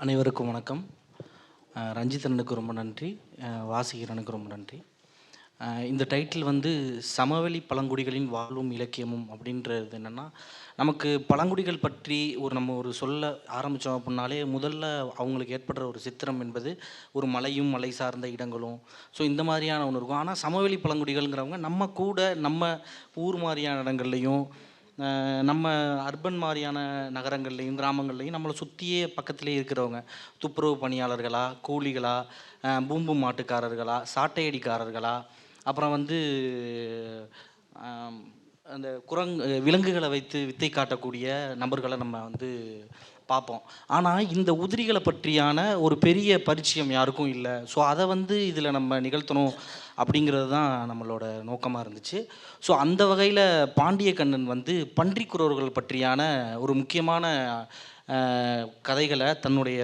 அனைவருக்கும் வணக்கம். ரஞ்சிதனுக்கு ரொம்ப நன்றி, வாசிகரனுக்கு ரொம்ப நன்றி. இந்த டைட்டில் வந்து சமவெளி பழங்குடிகளின் வாழ்வும் இலக்கியமும் அப்படின்றது என்னென்னா, நமக்கு பழங்குடிகள் பற்றி நம்ம ஒரு சொல்ல ஆரம்பித்தோம் அப்படின்னாலே முதல்ல அவங்களுக்கு ஏற்படுற ஒரு சித்திரம் என்பது ஒரு மலையும் மலை சார்ந்த இடங்களும். ஸோ இந்த மாதிரியான ஒன்று இருக்கும். ஆனால் சமவெளி பழங்குடிகள்ங்கிறவங்க நம்ம கூட நம்ம ஊர் மாதிரியான இடங்கள்லையும் நம்ம அர்பன் மாதிரியான நகரங்கள்லையும் கிராமங்கள்லையும் நம்மளை சுற்றியே பக்கத்துலேயே இருக்கிறவங்க. துப்புரவு பணியாளர்களா, கூலிகளா, பூம்பு மாட்டுக்காரர்களா, சாட்டையடிக்காரர்களா, அப்புறம் வந்து அந்த விலங்குகளை வைத்து வித்தை காட்டக்கூடிய நபர்களை நம்ம வந்து பார்ப்போம். ஆனால் இந்த உதிரிகளை பற்றியான ஒரு பெரிய பரிச்சயம் யாருக்கும் இல்லை. ஸோ அதை வந்து இதில் நம்ம நிகழ்த்தணும் அப்படிங்கிறது தான் நம்மளோட நோக்கமாக இருந்துச்சு. ஸோ அந்த வகையில் பாண்டிய கண்ணன் வந்து பன்றிக்குறவர்கள் பற்றியான ஒரு முக்கியமான கதைகளை தன்னுடைய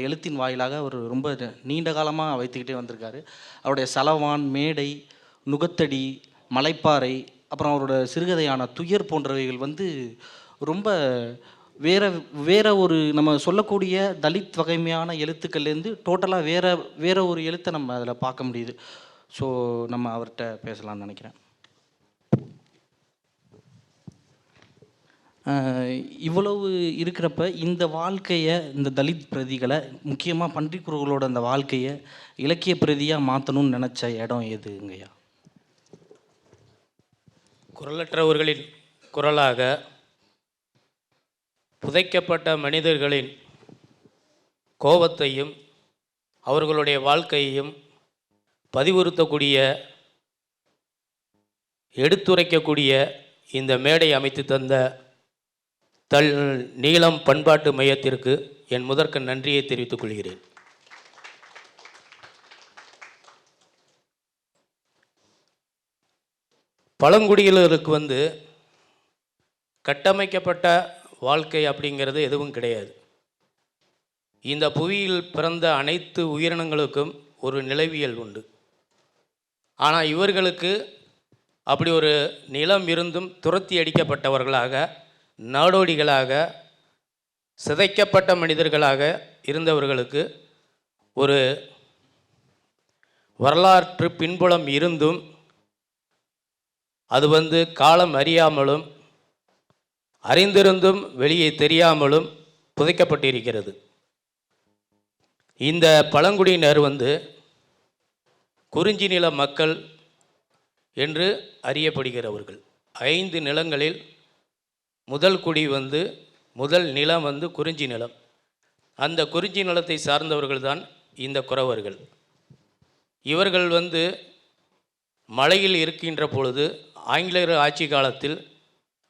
எழுத்தின் வாயிலாக ஒரு ரொம்ப நீண்ட காலமாக வைத்துக்கிட்டே வந்திருக்காரு. அவருடைய சலவான், மேடை, நுகத்தடி, மலைப்பாறை, அப்புறம் அவரோட சிறுகதையான துயர் போன்றவைகள் வந்து ரொம்ப வேற ஒரு நம்ம சொல்லக்கூடிய தலித் வகைமையான எழுத்துக்கள்லேருந்து டோட்டலாக வேற ஒரு எழுத்தை நம்ம அதில் பார்க்க முடியுது. ஸோ நம்ம அவர்கிட்ட பேசலாம்னு நினைக்கிறேன். இவ்வளவு இருக்கிறப்ப இந்த வாழ்க்கையை, இந்த தலித் பிரதிகளை, முக்கியமாக பன்றிக்குறவர்களோட அந்த வாழ்க்கையை இலக்கிய பிரதியாக மாற்றணும்னு நினச்ச இடம் எதுங்கய்யா? குரலற்றவர்களின் குரலாக, புதைக்கப்பட்ட மனிதர்களின் கோபத்தையும் அவர்களுடைய வாழ்க்கையையும் பதிவுறுத்தக்கூடிய, எடுத்துரைக்கக்கூடிய இந்த மேடை அமைத்து தந்த நீளம் பண்பாட்டு மையத்திற்கு என் முதற்க நன்றியை தெரிவித்துக் கொள்கிறேன். பழங்குடியினருக்கு வந்து கட்டமைக்கப்பட்ட வாழ்க்கை அப்படிங்கிறது எதுவும் கிடையாது. இந்த புவியில் பிறந்த அனைத்து உயிரினங்களுக்கும் ஒரு நிலவியல் உண்டு. ஆனால் இவர்களுக்கு அப்படி ஒரு நிலம் இருந்தும் துரத்தி அடிக்கப்பட்டவர்களாக, நாடோடிகளாக, சிதைக்கப்பட்ட மனிதர்களாக இருந்தவர்களுக்கு ஒரு வரலாற்று பின்புலம் இருந்தும் அது வந்து காலம் அறியாமலும் அறிந்திருந்தும் வெளியே தெரியாமலும் புதைக்கப்பட்டிருக்கிறது. இந்த பழங்குடியினர் வந்து குறிஞ்சி நில மக்கள் என்று அறியப்படுகிறவர்கள். 5 நிலங்களில் முதல் குடி வந்து முதல் நிலம் வந்து குறிஞ்சி நிலம். அந்த குறிஞ்சி நிலத்தை சார்ந்தவர்கள் தான் இந்த குறவர்கள். இவர்கள் வந்து மலையில் இருக்கின்ற பொழுது ஆங்கிலேயர் ஆட்சி காலத்தில்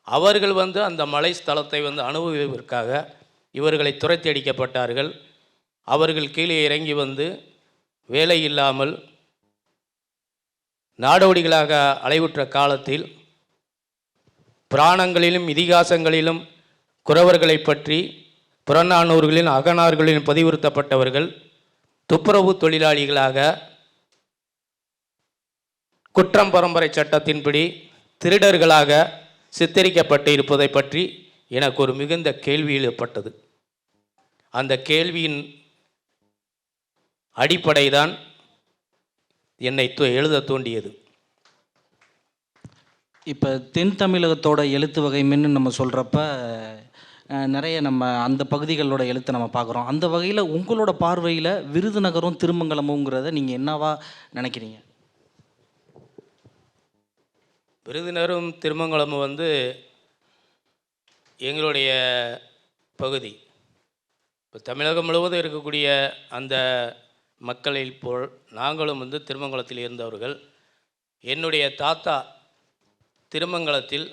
அவர்கள் வந்து அந்த மலை ஸ்தலத்தை வந்து அனுபவிப்பதற்காக இவர்களை துரத்தி அடிக்கப்பட்டார்கள். அவர்கள் கீழே இறங்கி வந்து வேலை இல்லாமல் நாடோடிகளாக அலைவுற்ற காலத்தில் புராணங்களிலும் இதிகாசங்களிலும் குறவர்களை பற்றி புறநானூறுகளின் அகநாறுகளிலும் பதிவுறுத்தப்பட்டவர்கள் துப்புரவு தொழிலாளிகளாக குற்றம் பரம்பரை சட்டத்தின்படி திருடர்களாக சித்தரிக்கப்பட்டு இருப்பதை பற்றி எனக்கு ஒரு மிகுந்த கேள்வி எழுப்பப்பட்டது. அந்த கேள்வியின் அடிப்படை தான் என்னை எழுத தூண்டியது. இப்போ தென் தமிழகத்தோட எழுத்து வகைமென்னு நம்ம சொல்கிறப்ப நிறைய நம்ம அந்த பகுதிகளோட எழுத்தை நம்ம பார்க்குறோம். அந்த வகையில் உங்களோட பார்வையில் விருதுநகரும் திருமங்கலமுங்கிறத நீங்கள் என்னவா நினைக்கிறீங்க? விருதுநகரும் திருமங்கலமும் வந்து எங்களுடைய பகுதி. இப்போ தமிழகம் முழுவதும் இருக்கக்கூடிய அந்த மக்களில் போல் நாங்களும் வந்து திருமங்கலத்தில் இருந்தவர்கள். என்னுடைய தாத்தா திருமங்கலத்தில்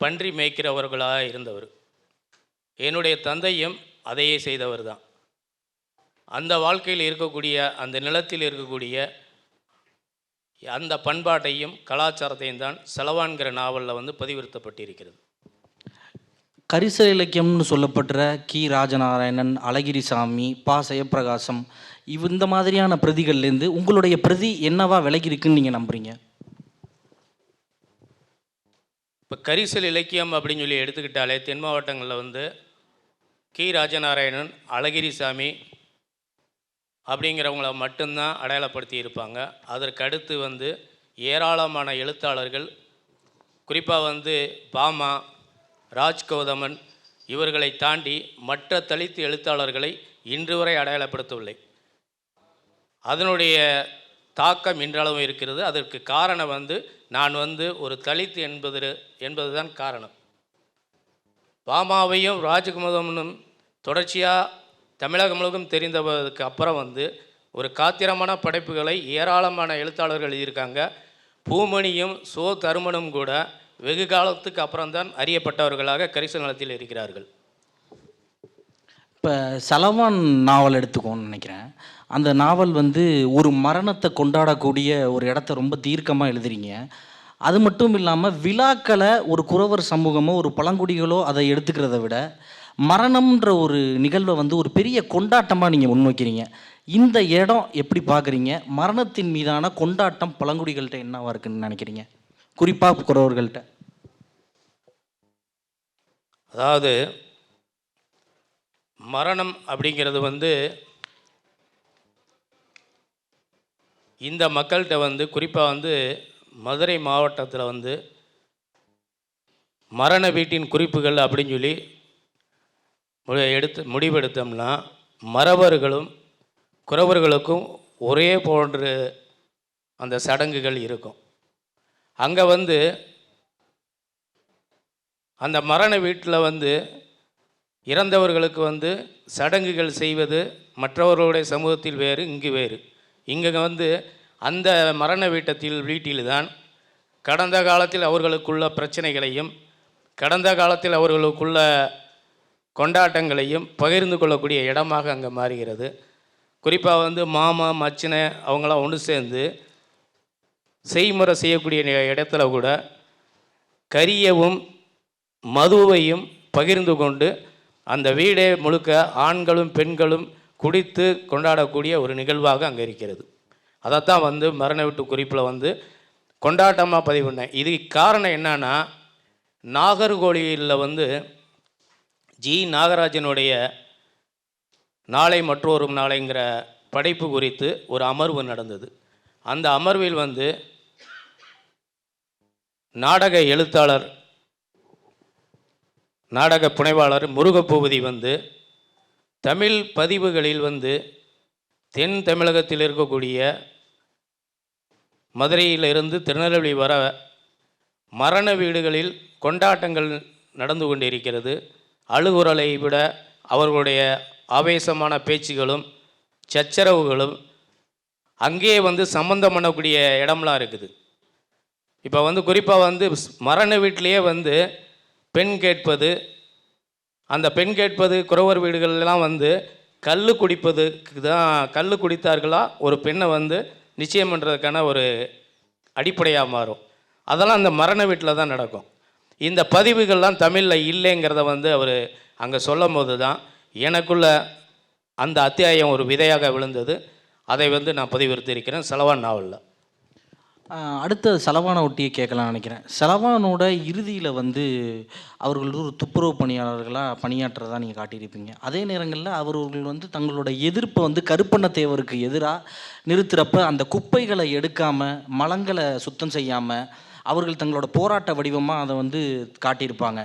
பன்றி மேய்க்கிறவர்களாக இருந்தவர். என்னுடைய தந்தையும் அதையே செய்தவர் தான். அந்த வாழ்க்கையில் இருக்கக்கூடிய, அந்த நிலத்தில் இருக்கக்கூடிய அந்த பண்பாட்டையும் கலாச்சாரத்தையும் தான் சலவான்கிற நாவலில் வந்து பதிவுறுத்தப்பட்டிருக்கிறது. கரிசல் இலக்கியம்னு சொல்லப்படுற கி. ராஜநாராயணன், அழகிரிசாமி, பா. ஜெயப்பிரகாசம் இந்த மாதிரியான பிரதிகள்லேருந்து உங்களுடைய பிரதி என்னவா விலகி இருக்குன்னு நீங்கள் நம்புறீங்க? இப்போ கரிசல் இலக்கியம் அப்படின்னு சொல்லி எடுத்துக்கிட்டாலே தென் மாவட்டங்களில் வந்து கி ராஜநாராயணன், அழகிரிசாமி அப்படிங்கிறவங்கள மட்டும்தான் அடையாளப்படுத்தி இருப்பாங்க. அதற்கு அடுத்து வந்து ஏராளமான எழுத்தாளர்கள், குறிப்பாக வந்து பாமா, ராஜ்கௌதமன் இவர்களை தாண்டி மற்ற தலித் எழுத்தாளர்களை இன்று வரை அடையாளப்படுத்தவில்லை. அதனுடைய தாக்கம் இன்றளவும் இருக்கிறது. அதற்கு காரணம் வந்து நான் வந்து ஒரு தலித் என்பதுதான் காரணம். பாமாவையும் ராஜ்கௌதமனும் தொடர்ச்சியாக தமிழகம் முழுவதும் தெரிந்ததுக்கு அப்புறம் வந்து ஒரு காத்திரமான படைப்புகளை ஏராளமான எழுத்தாளர்கள் இருக்காங்க. பூமணியும் சோ தருமனும் கூட வெகு காலத்துக்கு அப்புறம்தான் அறியப்பட்டவர்களாக கரிசல் நிலத்தில் இருக்கிறார்கள். இப்போ சலவான் நாவல் எடுத்துக்கோன்னு நினைக்கிறேன். அந்த நாவல் வந்து ஒரு மரணத்தை கொண்டாடக்கூடிய ஒரு இடத்த ரொம்ப தீர்க்கமாக எழுதுறீங்க. அது மட்டும் இல்லாமல் விழாக்களை ஒரு குறவர் சமூகமோ ஒரு பழங்குடிகளோ அதை எடுத்துக்கிறத விட மரணம்ன்ற ஒரு நிகழ்வை வந்து ஒரு பெரிய கொண்டாட்டமாக நீங்கள் முன்வைக்கிறீங்க. இந்த இடம் எப்படி பார்க்குறீங்க? மரணத்தின் மீதான கொண்டாட்டம் பழங்குடிகள்கிட்ட என்னவா இருக்குன்னு நினைக்கிறீங்க, குறிப்பாக குறவர்கள்ட்ட? அதாவது மரணம் அப்படிங்கிறது வந்து இந்த மக்கள்கிட்ட வந்து குறிப்பாக வந்து மதுரை மாவட்டத்தில் வந்து மரண வீட்டின் குறிப்புகள் அப்படின்னு சொல்லி முடிவெடுத்தோம்னா மறவர்களும் குறவர்களுக்கும் ஒரே போன்று அந்த சடங்குகள் இருக்கும். அங்கே வந்து அந்த மரண வீட்டில் வந்து இறந்தவர்களுக்கு வந்து சடங்குகள் செய்வது மற்றவர்களுடைய சமூகத்தில் வேறு, இங்கு வேறு. இங்கே வந்து அந்த மரண வீட்டில்தான் கடந்த காலத்தில் அவர்களுக்குள்ள பிரச்சனைகளையும் கடந்த காலத்தில் அவர்களுக்குள்ள கொண்டாட்டங்களையும் பகிர்ந்து கொள்ளக்கூடிய இடமாக அங்கே மாறுகிறது. குறிப்பாக வந்து மாமா மச்சினை அவங்களாம் ஒன்று சேர்ந்து செய்முறை செய்யக்கூடிய இடத்துல கூட கரியவும் மதுவையும் பகிர்ந்து கொண்டு அந்த வீடே முழுக்க ஆண்களும் பெண்களும் குடித்து கொண்டாடக்கூடிய ஒரு நிகழ்வாக அங்கே இருக்கிறது. அதைத்தான் வந்து மரண வீட்டு குறிப்பில் வந்து கொண்டாட்டமாக பதிவு பண்ணேன். இதுக்கு காரணம் என்னன்னா, நாகர்கோவிலில் வந்து ஜி நாகராஜனுடைய நாளை மற்றொரு நாளைங்கிற படைப்பு குறித்து ஒரு அமர்வு நடந்தது. அந்த அமர்வில் வந்து நாடக எழுத்தாளர் நாடக புனைவாளர் முருகப்பூபதி வந்து தமிழ் பதிவுகளில் வந்து தென் தமிழகத்தில் இருக்கக்கூடிய மதுரையிலிருந்து திருநெல்வேலி வர மரண வீடுகளில் கொண்டாட்டங்கள் நடந்து கொண்டிருக்கிறது. அழுகுரலை விட அவர்களுடைய ஆவேசமான பேச்சுகளும் சச்சரவுகளும் அங்கேயே வந்து சம்பந்தம் பண்ணக்கூடிய இடம்லாம் இருக்குது. இப்போ வந்து குறிப்பாக வந்து மரண வீட்டிலேயே வந்து பெண் கேட்பது, அந்த பெண் கேட்பது குறவர் வீடுகளெல்லாம் வந்து கல் குடிப்பதுக்கு தான், கல் குடித்தார்களா ஒரு பெண்ணை வந்து நிச்சயம் பண்ணுறதுக்கான ஒரு அடிப்படையாக மாறும். அதெல்லாம் அந்த மரண வீட்டில் தான் நடக்கும். இந்த பதிவுகள்லாம் தமிழில் இல்லைங்கிறத வந்து அவர் அங்கே சொல்லும் போது தான் எனக்குள்ள அந்த அத்தியாயம் ஒரு விதையாக விழுந்தது. அதை வந்து நான் பதிவிறுத்திருக்கிறேன் சலவான் நாவலில். அடுத்த செலவான ஒட்டியை கேட்கலாம்னு நினைக்கிறேன். செலவானோட இறுதியில் வந்து அவர்கள் ஒரு துப்புரவு பணியாளர்களாக பணியாற்றுறதா நீங்கள் காட்டியிருப்பீங்க. அதே நேரங்களில் அவர்கள் வந்து தங்களோட எதிர்ப்பை வந்து கருப்பண்ணத்தேவருக்கு எதிராக நிறுத்துகிறப்ப அந்த குப்பைகளை எடுக்காமல் மலங்களை சுத்தம் செய்யாமல் அவர்கள் தங்களோட போராட்ட வடிவமாக அதை வந்து காட்டியிருப்பாங்க.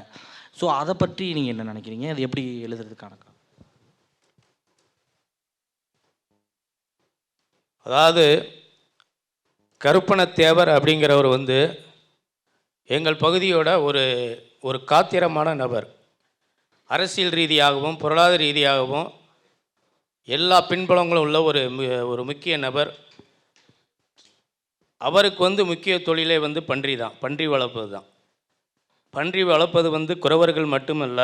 ஸோ அதை பற்றி நீங்கள் என்ன நினைக்கிறீங்க? அது எப்படி எழுதுறதுக்கான? அதாவது கருப்பணத்தேவர் அப்படிங்கிறவர் வந்து எங்கள் பகுதியோட ஒரு காத்திரமான நபர். அரசியல் ரீதியாகவும் பொருளாதார ரீதியாகவும் எல்லா பின்புலங்களும் உள்ள ஒரு முக்கிய நபர். அவருக்கு வந்து முக்கிய தொழிலே வந்து பன்றி வளர்ப்பது தான். பன்றி வளர்ப்பது வந்து குறவர்கள் மட்டுமல்ல,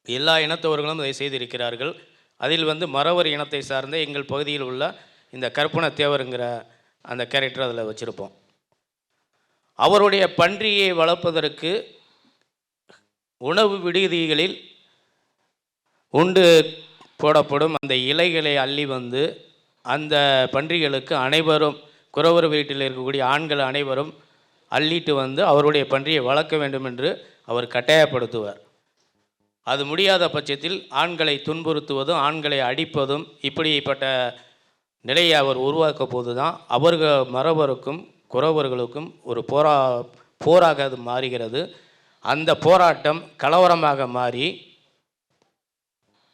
எல்லா இனத்தவர்களும் அதை செய்திருக்கிறார்கள். அதில் வந்து மறவர் இனத்தை சார்ந்த எங்கள் பகுதியில் உள்ள இந்த கருப்பணத்தேவருங்கிற அந்த கேரக்டர் அதில் வச்சுருப்போம். அவருடைய பன்றியை வளர்ப்பதற்கு உணவு விடுதிகளில் உண்டு போடப்படும் அந்த இலைகளை அள்ளி வந்து அந்த பன்றிகளுக்கு அனைவரும் குறவர் வீட்டில் இருக்கக்கூடிய ஆண்கள் அனைவரும் அள்ளிட்டு வந்து அவருடைய பன்றியை வளர்க்க வேண்டும் என்று அவர் கட்டாயப்படுத்துவார். அது முடியாத பட்சத்தில் ஆண்களை துன்புறுத்துவதும் ஆண்களை அடிப்பதும் இப்படிப்பட்ட நிலையை அவர் உருவாக்க போது தான் அவர்கள் மறவருக்கும் குறவர்களுக்கும் ஒரு போராக அது மாறுகிறது. அந்த போராட்டம் கலவரமாக மாறி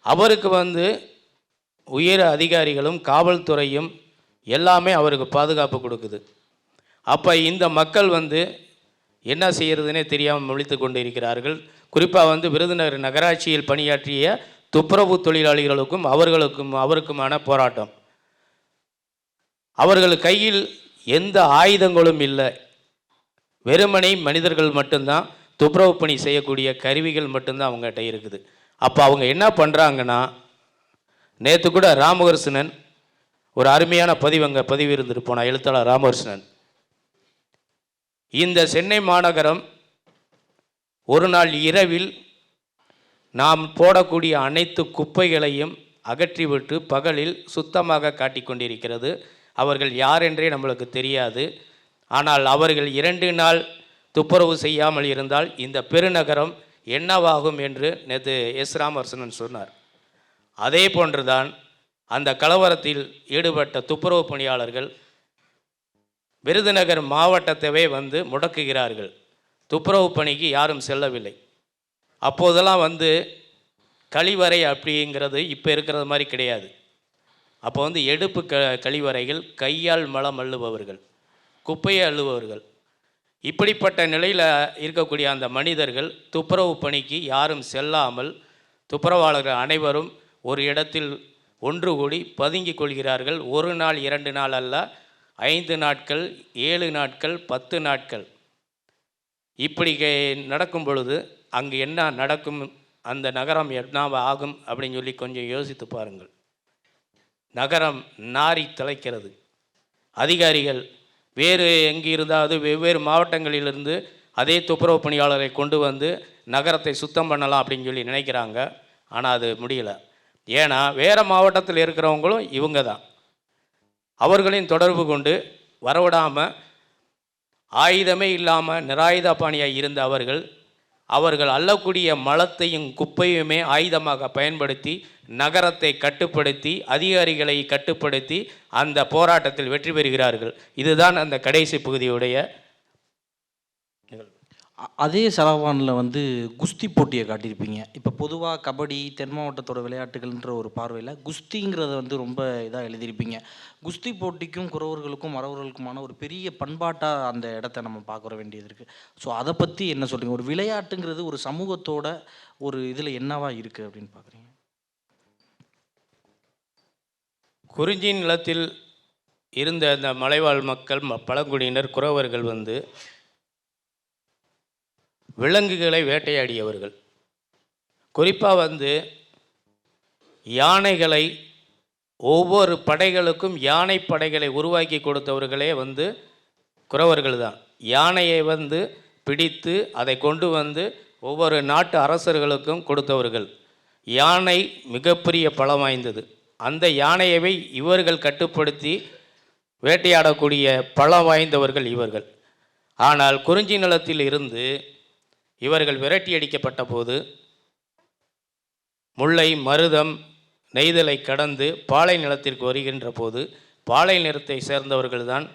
அவருக்கு உயர் அதிகாரிகளும் காவல்துறையும் எல்லாமே அவருக்கு பாதுகாப்பு கொடுக்குது. அப்போ இந்த மக்கள் என்ன செய்கிறதுனே தெரியாமல் முழித்து கொண்டு இருக்கிறார்கள். குறிப்பாக விருதுநகர் நகராட்சியில் பணியாற்றிய துப்புரவு தொழிலாளிகளுக்கும் அவருக்குமான போராட்டம். அவர்கள் கையில் எந்த ஆயுதங்களும் இல்லை, வெறுமனை மனிதர்கள் மட்டும்தான், துப்புரவு பணி செய்யக்கூடிய கருவிகள் மட்டும்தான் அவங்ககிட்ட இருக்குது. அப்போ அவங்க என்ன பண்ணுறாங்கன்னா, நேற்று கூட ராமகிருஷ்ணன் ஒரு அருமையான பதிவு இருந்துட்டு போனான், எழுத்தாளர் ராமகிருஷ்ணன். இந்த சென்னை மாநகரம் ஒரு நாள் இரவில் நாம் போடக்கூடிய அனைத்து குப்பைகளையும் அகற்றிவிட்டு பகலில் சுத்தமாக காட்டிக்கொண்டிருக்கிறது. அவர்கள் யார் என்றே நம்மளுக்கு தெரியாது. ஆனால் அவர்கள் 2 நாள் துப்புரவு செய்யாமல் இருந்தால் இந்த பெருநகரம் என்னவாகும் என்று நேற்று ராமகிருஷ்ணன் சொன்னார். அதே போன்றுதான் அந்த கலவரத்தில் ஈடுபட்ட துப்புரவு பணியாளர்கள் விருதுநகர் மாவட்டத்தவே முடக்குகிறார்கள். துப்புரவு பணிக்கு யாரும் செல்லவில்லை. அப்போதெல்லாம் கழிவறை அப்படிங்கிறது இப்போ இருக்கிறது மாதிரி கிடையாது. அப்போ எடுப்பு கழிவறைகள், கையால் மலம் அள்ளுபவர்கள், குப்பையை அள்ளுபவர்கள், இப்படிப்பட்ட நிலையில் இருக்கக்கூடிய அந்த மனிதர்கள் துப்புரவு பணிக்கு யாரும் செல்லாமல் துப்புரவாளர்கள் அனைவரும் ஒரு இடத்தில் ஒன்று கூடி பதுங்கிக் கொள்கிறார்கள். 1 நாள் 2 நாள் அல்ல, 5 நாட்கள், 7 நாட்கள், 10 நாட்கள். இப்படி நடக்கும் பொழுது அங்கு என்ன நடக்கும், அந்த நகரம் என்ன ஆகும் அப்படின்னு சொல்லி கொஞ்சம் யோசித்து பாருங்கள். நகரம் நாரி திளைக்கிறது. அதிகாரிகள் வேறு எங்கே இருந்தாவது வெவ்வேறு மாவட்டங்களிலிருந்து அதே துப்புரவு பணியாளரை கொண்டு நகரத்தை சுத்தம் பண்ணலாம் அப்படின்னு சொல்லி நினைக்கிறாங்க. ஆனால் அது முடியல. ஏன்னா வேறு மாவட்டத்தில் இருக்கிறவங்களும் இவங்க தான். அவர்களையும் தொடர்பு கொண்டு வரவிடாமல் ஆயுதமே இல்லாமல் நிராயுத பாணியாக இருந்த அவர்கள் அள்ளக்கூடிய மலத்தையும் குப்பையுமே ஆயுதமாக பயன்படுத்தி நகரத்தை கட்டுப்படுத்தி அதிகாரிகளை கட்டுப்படுத்தி அந்த போராட்டத்தில் வெற்றி பெறுகிறார்கள். இதுதான் அந்த கடைசி பகுதியுடைய நிகழ்வு. அதே சரவானில் குஸ்தி போட்டியை காட்டியிருப்பீங்க. இப்போ பொதுவாக கபடி, தென் மாவட்டத்தோட விளையாட்டுகள்ன்ற ஒரு பார்வையில் குஸ்திங்கிறத ரொம்ப இதாக எழுதியிருப்பீங்க. குஸ்தி போட்டிக்கும் குறவர்களுக்கும் மறவர்களுக்குமான ஒரு பெரிய பண்பாட்டாக அந்த இடத்த நம்ம பார்க்க வேண்டியது இருக்குது. ஸோ அதை பற்றி என்ன சொல்கிறீங்க? ஒரு விளையாட்டுங்கிறது ஒரு சமூகத்தோட ஒரு இதில் என்னவா இருக்குது அப்படின்னு பார்க்குறீங்க? குறிஞ்சி நிலத்தில் இருந்த அந்த மலைவாழ் மக்கள், பழங்குடியினர், குறவர்கள் விலங்குகளை வேட்டையாடியவர்கள். குறிப்பாக யானைகளை, ஒவ்வொரு படைகளுக்கும் யானை படைகளை உருவாக்கி கொடுத்தவர்களே குறவர்கள் தான். யானையை பிடித்து அதை கொண்டு ஒவ்வொரு நாட்டு அரசர்களுக்கும் கொடுத்தவர்கள். யானை மிகப்பெரிய பலம் வாய்ந்தது. அந்த யானையவை இவர்கள் கட்டுப்படுத்தி வேட்டையாடக்கூடிய பலம் வாய்ந்தவர்கள் இவர்கள். ஆனால் குறிஞ்சி நிலத்தில் இருந்து இவர்கள் விரட்டி அடிக்கப்பட்ட போது முல்லை, மருதம், நெய்தலை கடந்து பாலை நிலத்திற்கு வருகின்ற போது பாலை நிலத்தை சேர்ந்தவர்கள்தான்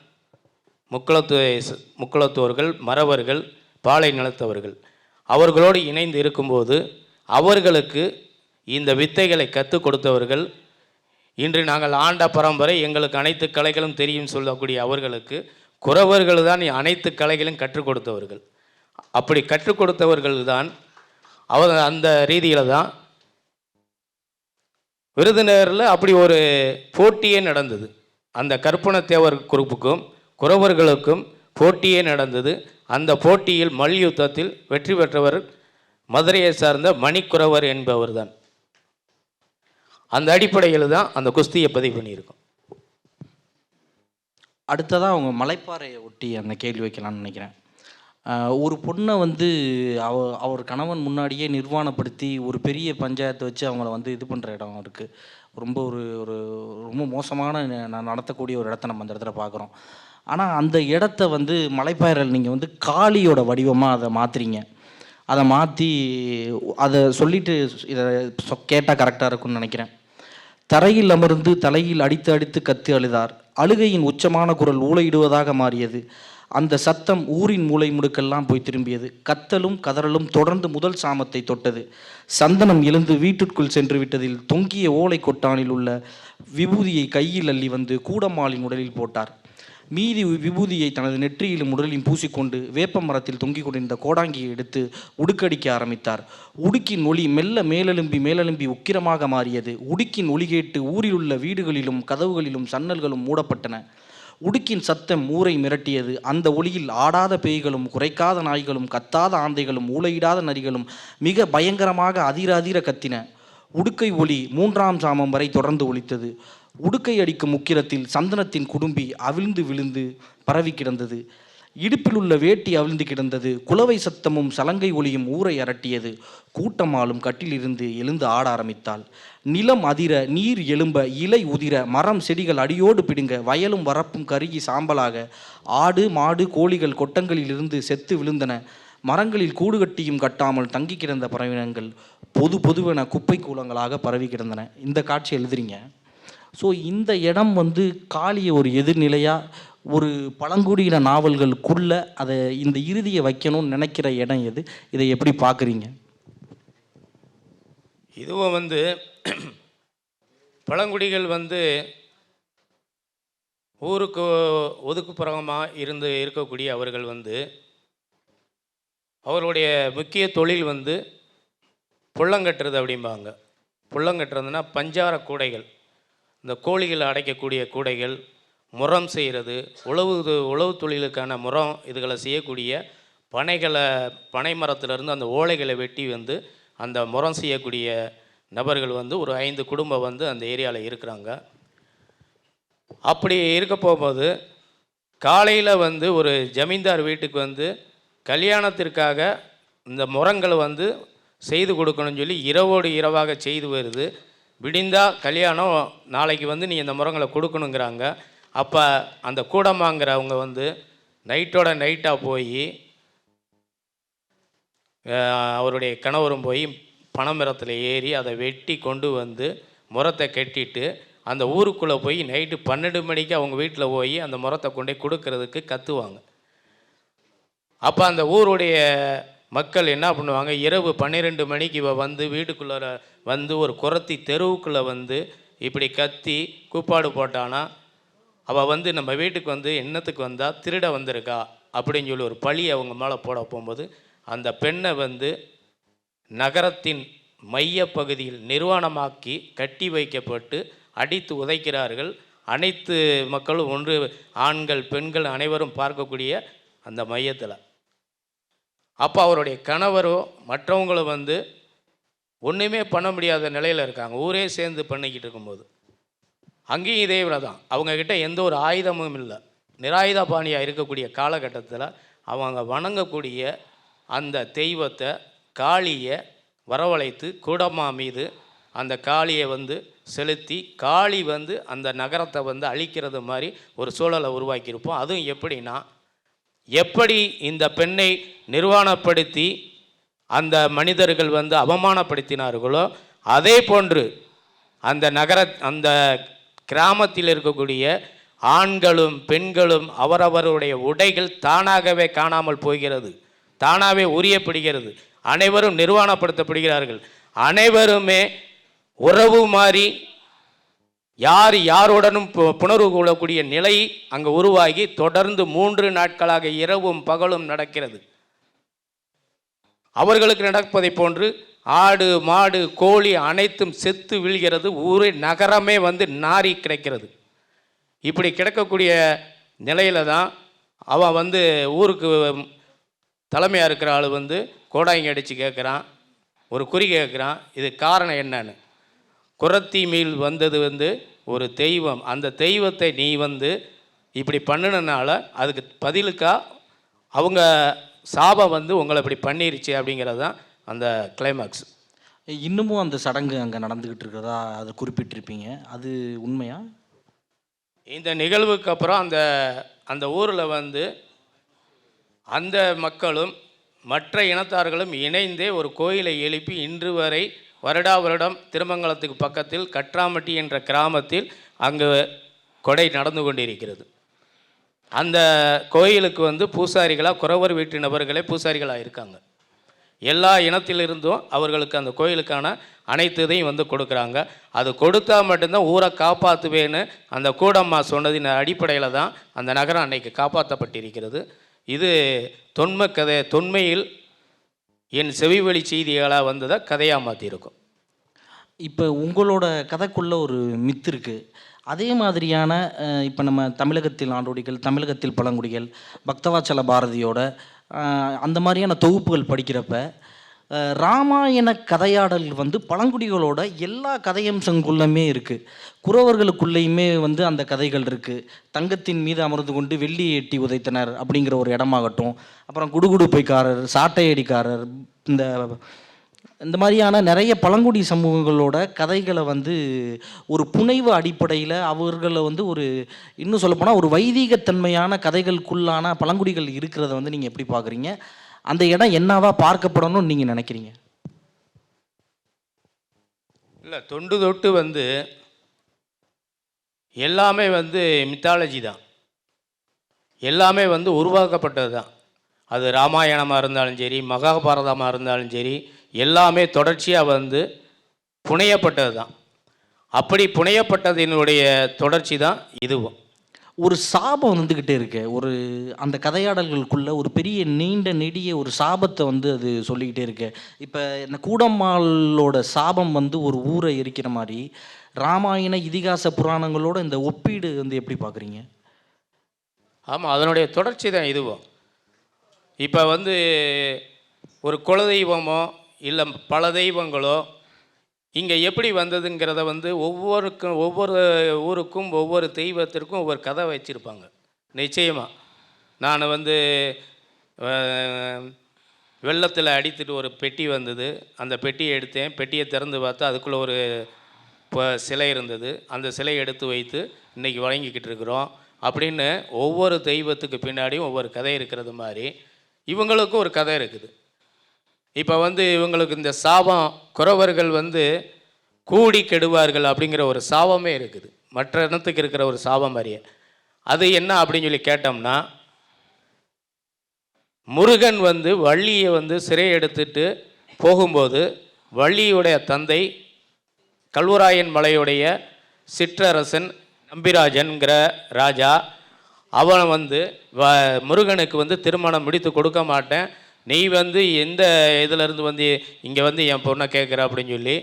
முக்குளத்தோர்கள், மறவர்கள், பாலை நிலத்தவர்கள். அவர்களோடு இணைந்து இருக்கும்போது அவர்களுக்கு இந்த வித்தைகளை கற்றுக் கொடுத்தவர்கள். இன்று நாங்கள் ஆண்ட பரம்பரை, எங்களுக்கு அனைத்து கலைகளும் தெரியும் சொல்லக்கூடிய அவர்களுக்கு குறவர்கள் தான் அனைத்து கலைகளும் கற்றுக் கொடுத்தவர்கள். அப்படி கற்றுக் கொடுத்தவர்கள் தான் அந்த ரீதியில் தான் விருதுநகரில் அப்படி ஒரு போட்டியே நடந்தது. அந்த கற்பனத்தேவர் குரூப்புக்கும் குறவர்களுக்கும் போட்டியே நடந்தது. அந்த போட்டியில் மல்யுத்தத்தில் வெற்றி பெற்றவர் மதுரையை சார்ந்த மணிக்குறவர் என்பவர் தான். அந்த அடிப்படையில் தான் அந்த குஸ்தியை பதிவு பண்ணியிருக்கோம். அடுத்ததாக அவங்க மலைப்பாறையை ஒட்டி அந்த கேள்வி வைக்கலாம்னு நினைக்கிறேன். ஒரு பொண்ணை அவர் கணவன் முன்னாடியே நிர்வாணப்படுத்தி ஒரு பெரிய பஞ்சாயத்தை வச்சு அவங்கள இது பண்ணுற இடம் இருக்குது. ரொம்ப ஒரு ரொம்ப மோசமான நடத்தக்கூடிய ஒரு இடத்த நம்ம அந்த இடத்துல பார்க்குறோம். ஆனால் அந்த இடத்த மலைப்பாறையில் நீங்கள் காளியோட வடிவமாக அதை மாற்றுறீங்க. அதை மாற்றி அதை சொல்லிட்டு இதை கேட்டால் கரெக்டாக இருக்கும்னு நினைக்கிறேன். தரையில் அமர்ந்து தலையில் அடித்து அடித்து கத்தி அழுதார். அழுகையின் உச்சமான குரல் ஊளையிடுவதாக மாறியது. அந்த சத்தம் ஊரின் மூலை முடுக்கெல்லாம் போய் திரும்பியது. கத்தலும் கதறலும் தொடர்ந்து முதல் சாமத்தை தொட்டது. சந்தனம் எழுந்து வீட்டிற்குள் சென்று விட்டதில் தொங்கிய ஓலை கொட்டானில் உள்ள விபூதியை கையில் அள்ளி வந்து கூடம்மாளின் உடலில் போட்டார். மீதி விபூதியை தனது நெற்றியிலும் உடலிலும் பூசிக்கொண்டு வேப்ப மரத்தில் தொங்கிக் கொண்டிருந்த கோடாங்கியை எடுத்து உடுக்கடிக்க ஆரம்பித்தார். உடுக்கின் ஒளி மெல்ல மேலெலும்பி உக்கிரமாக மாறியது. உடுக்கின் ஒளி கேட்டு ஊரில் உள்ள வீடுகளிலும் கதவுகளிலும் சன்னல்களும் மூடப்பட்டன. உடுக்கின் சத்தம் ஊரை மிரட்டியது. அந்த ஒளியில் ஆடாத பேய்களும் குறைக்காத நாய்களும் கத்தாத ஆந்தைகளும் ஊளையிடாத நரிகளும் மிக பயங்கரமாக அதிர கத்தின. உடுக்கை ஒளி 3ஆம் சாமம் வரை தொடர்ந்து ஒலித்தது. உடுக்கை அடிக்கும் உக்கிரத்தில் சந்தனத்தின் குடும்பி அவிழ்ந்து விழுந்து பரவி கிடந்தது. இடுப்பில் உள்ள வேட்டி அவிழ்ந்து கிடந்தது. குலவை சத்தமும் சலங்கை ஒளியும் ஊரை அரட்டியது. கூட்டமாலும் கட்டிலிருந்து எழுந்து ஆட ஆரம்பித்தாள். நிலம் அதிர, நீர் எழும்ப, இலை உதிர, மரம் செடிகள் அடியோடு பிடுங்க, வயலும் வரப்பும் கருகி சாம்பலாக, ஆடு மாடு கோழிகள் கொட்டங்களிலிருந்து செத்து விழுந்தன. மரங்களில் கூடு கட்டியும் கட்டாமல் தங்கி கிடந்த பறவையினங்கள் பொதுவென குப்பை கூலங்களாக பரவி கிடந்தன. இந்த காட்சி எழுதுறீங்க. ஸோ இந்த இடம் காளியை ஒரு எதிர்நிலையாக ஒரு பழங்குடியின நாவல்களுக்குள்ள அதை இந்த இறுதியை வைக்கணும்னு நினைக்கிற இடம் எது? இதை எப்படி பார்க்குறீங்க? இதுவும் பழங்குடிகள் ஊருக்கு ஒதுக்குப்புறமாக இருக்கக்கூடிய அவர்கள் அவர்களுடைய முக்கிய தொழில் புள்ளங்கட்டுறது அப்படிம்பாங்க. புள்ளங்கட்டுறதுன்னா பஞ்சார கூடைகள், இந்த கோழிகளை அடைக்கக்கூடிய கூடைகள், முறம் செய்கிறது, உழவு தொழிலுக்கான முறம் இதுகளை செய்யக்கூடிய பனை மரத்திலிருந்து அந்த ஓலைகளை வெட்டி அந்த முறம் செய்யக்கூடிய நபர்கள் ஒரு 5 குடும்பம் அந்த ஏரியாவில் இருக்கிறாங்க. அப்படி இருக்க போகும்போது காலையில் ஒரு ஜமீன்தார் வீட்டுக்கு கல்யாணத்திற்காக இந்த முறங்களை செய்து கொடுக்கணும்னு சொல்லி இரவோடு இரவாக செய்து வருது. விடிந்தால் கல்யாணம், நாளைக்கு நீ இந்த முறங்களை கொடுக்கணுங்கிறாங்க. அப்போ அந்த கூடமாங்கிறவங்க நைட்டோட நைட்டாக போய் அவருடைய கணவரும் போய் பனைமரத்தில் ஏறி அதை வெட்டி கொண்டு முறத்தை கட்டிட்டு அந்த ஊருக்குள்ளே போய் நைட்டு 12 மணிக்கு அவங்க வீட்டில் போய் அந்த முறத்தை கொண்டே கொடுக்கறதுக்கு கத்துவாங்க. அப்போ அந்த ஊருடைய மக்கள் என்ன பண்ணுவாங்க, இரவு 12 மணிக்கு வீட்டுக்குள்ளே ஒரு குரத்தி தெருவுக்குள்ளே இப்படி கத்தி கூப்பாடு போட்டானா அவள் நம்ம வீட்டுக்கு என்னத்துக்கு வந்தால் திருட வந்திருக்கா அப்படின்னு சொல்லி ஒரு பழி அவங்க மேலே போட போகும்போது அந்த பெண்ணை நகரத்தின் மையப்பகுதியில் நிர்வாணமாக்கி கட்டி வைக்கப்பட்டு அடித்து உதைக்கிறார்கள். அனைத்து மக்களும் ஒன்று, ஆண்கள் பெண்கள் அனைவரும் பார்க்கக்கூடிய அந்த மையத்தில். அப்போ அவருடைய கணவரோ மற்றவங்களும் ஒன்றுமே பண்ண முடியாத நிலையில் இருக்காங்க. ஊரே சேர்ந்து பண்ணிக்கிட்டு இருக்கும்போது அங்கேயும் இதே தான். அவங்கக்கிட்ட எந்த ஒரு ஆயுதமும் இல்லை. நிராயுத பாணியாக இருக்கக்கூடிய காலகட்டத்தில் அவங்க வணங்கக்கூடிய அந்த தெய்வத்தை காளியை வரவழைத்து கூடம்மா மீது அந்த காளியை செலுத்தி காளி அந்த நகரத்தை அழிக்கிறது மாதிரி ஒரு சூழலை உருவாக்கியிருப்போம். அதுவும் எப்படின்னா, எப்படி இந்த பெண்ணை நிர்வாணப்படுத்தி அந்த மனிதர்கள் அவமானப்படுத்தினார்களோ அதே போன்று அந்த கிராமத்தில் இருக்கக்கூடிய ஆண்களும் பெண்களும் அவரவருடைய உடைகள் தானாகவே காணாமல் போகிறது, தானாகவே உரியப்படுகிறது. அனைவரும் நிர்வாணப்படுத்தப்படுகிறார்கள். அனைவருமே உறவு மாறி யாருடனும் புணர்வு கொள்ளக்கூடிய நிலை அங்கே உருவாகி தொடர்ந்து 3 நாட்களாக இரவும் பகலும் நடக்கிறது. அவர்களுக்கு நடப்பதை போன்று ஆடு மாடு கோழி அனைத்தும் செத்து வீழ்கிறது. ஊரே நகரமே நாரி கிடைக்கிறது. இப்படி கிடக்கக்கூடிய நிலையில தான் அவன் ஊருக்கு தலைமையாக இருக்கிற ஆள் கோடாங்கி அடித்து கேட்குறான், ஒரு குறி கேட்குறான். இது காரணம் என்னன்னு. குரத்தி மீள் வந்தது ஒரு தெய்வம். அந்த தெய்வத்தை நீ இப்படி பண்ணினால அதுக்கு பதிலுக்கா அவங்க சாபம் உங்களை இப்படி பண்ணிருச்சு அப்படிங்கிறது தான் அந்த கிளைமாக்ஸ். இன்னமும் அந்த சடங்கு அங்கே நடந்துக்கிட்டு இருக்கிறதா அதை குறிப்பிட்டிருப்பீங்க, அது உண்மையா? இந்த நிகழ்வுக்கு அப்புறம் அந்த ஊரில் அந்த மக்களும் மற்ற இனத்தார்களும் இணைந்தே ஒரு கோயிலை எழுப்பி இன்று வரை வருடா வருடம் திருமங்கலத்துக்கு பக்கத்தில் கற்றாமட்டி என்ற கிராமத்தில் அங்கு கொடை நடந்து கொண்டிருக்கிறது. அந்த கோயிலுக்கு வந்து பூசாரிகளாக குறவர் வீட்டு நபர்களே பூசாரிகளாக இருக்காங்க. எல்லா இனத்திலிருந்தும் அவர்களுக்கு அந்த கோயிலுக்கான அனைத்து இதையும் வந்து கொடுக்குறாங்க. அது கொடுத்தா மட்டும்தான் ஊரை காப்பாற்றுவேன்னு அந்த கூடம்மா சொன்னதின் அடிப்படையில் தான் அந்த நகரம் அன்னைக்கு காப்பாற்றப்பட்டிருக்கிறது. இது தொன்ம கதை, தொன்மையில் என் செவிவழி செய்திகளாக வந்ததை கதையாக மாற்றிருக்கும். இப்போ உங்களோட கதைக்குள்ள ஒரு மித்து இருக்குது. அதே மாதிரியான இப்போ நம்ம தமிழகத்தில் நாடோடிகள், தமிழகத்தில் பழங்குடிகள், பக்தவாச்சல பாரதியோட அந்த மாதிரியான தொகுப்புகள் படிக்கிறப்ப ராமாயண கதையாடல் வந்து பழங்குடிகளோட எல்லா கதையம்சங்குள்ளமே இருக்குது. குறவர்களுக்குள்ளேயுமே வந்து அந்த கதைகள் இருக்குது. தங்கத்தின் மீது அமர்ந்து கொண்டு வெள்ளி எட்டி உதைத்தனர் அப்படிங்கிற ஒரு இடமாகட்டும், அப்புறம் குடுகுடுப்பைக்காரர், சாட்டையடிக்காரர், இந்த இந்த மாதிரியான நிறைய பழங்குடி சமூகங்களோட கதைகளை வந்து ஒரு புனைவு அடிப்படையில் அவர்களை வந்து ஒரு இன்னும் சொல்லப்போனால் ஒரு வைதீகத்தன்மையான கதைகளுக்குள்ளான பழங்குடிகள் இருக்கிறத வந்து நீங்கள் எப்படி பார்க்குறீங்க? அந்த இடம் என்னவா பார்க்கப்படணும்னு நீங்கள் நினைக்கிறீங்க? இல்லை, தொண்டு தொட்டு வந்து எல்லாமே வந்து மித்தாலஜி தான், எல்லாமே வந்து உருவாக்கப்பட்டது தான். அது ராமாயணமாக இருந்தாலும் சரி, மகாபாரதமாக இருந்தாலும் சரி, எல்லாமே தொடர்ச்சியாக வந்து புனையப்பட்டது தான். அப்படி புனையப்பட்டதினுடைய தொடர்ச்சி தான் இதுவும். ஒரு சாபம் வந்துக்கிட்டே இருக்கு. ஒரு அந்த கதையாடல்களுக்குள்ள ஒரு பெரிய நீண்ட நெடிய ஒரு சாபத்தை வந்து அது சொல்லிக்கிட்டே இருக்கு. இப்போ இந்த கூடம்மாளோட சாபம் வந்து ஒரு ஊரை எரிக்கிற மாதிரி ராமாயண இதிகாச புராணங்களோட இந்த ஒப்பீடு வந்து எப்படி பார்க்குறீங்க? ஆமாம், அதனுடைய தொடர்ச்சி தான் இதுவும். இப்போ வந்து ஒரு குலதெய்வமோ இல்லை பல தெய்வங்களோ இங்கே எப்படி வந்ததுங்கிறத வந்து ஒவ்வொரு ஊருக்கும் ஒவ்வொரு தெய்வத்திற்கும் ஒவ்வொரு கதை வச்சுருப்பாங்க. நிச்சயமாக நான் வந்து வெள்ளத்தில் அடித்துட்டு ஒரு பெட்டி வந்தது, அந்த பெட்டியை எடுத்தேன். பெட்டியை திறந்து பார்த்தா அதுக்குள்ளே ஒரு சிலை இருந்தது. அந்த சிலையை எடுத்து வைத்து இன்றைக்கி வழங்கிக்கிட்டு இருக்கிறோம் அப்படின்னு ஒவ்வொரு தெய்வத்துக்கு பின்னாடியும் ஒவ்வொரு கதை இருக்கிறது மாதிரி இவங்களுக்கும் ஒரு கதை இருக்குது. இப்போ வந்து இவங்களுக்கு இந்த சாபம், குறவர்கள் வந்து கூடி கெடுவார்கள் அப்படிங்கிற ஒரு சாபமே இருக்குது, மற்ற இனத்துக்கு இருக்கிற ஒரு சாபம் மாதிரியே. அது என்ன அப்படின்னு சொல்லி கேட்டோம்னா, முருகன் வந்து வள்ளியை வந்து சிறை எடுத்துட்டு போகும்போது வள்ளியுடைய தந்தை கல்வராயன் மலையுடைய சிற்றரசன் நம்பிராஜன்கிற ராஜா, அவன் வந்து முருகனுக்கு வந்து திருமணம் முடித்து கொடுக்க மாட்டேன், நீ வந்து எந்த இதிலேருந்து வந்து இங்கே வந்து என் பொண்ணை கேட்குற அப்படின்னு சொல்லி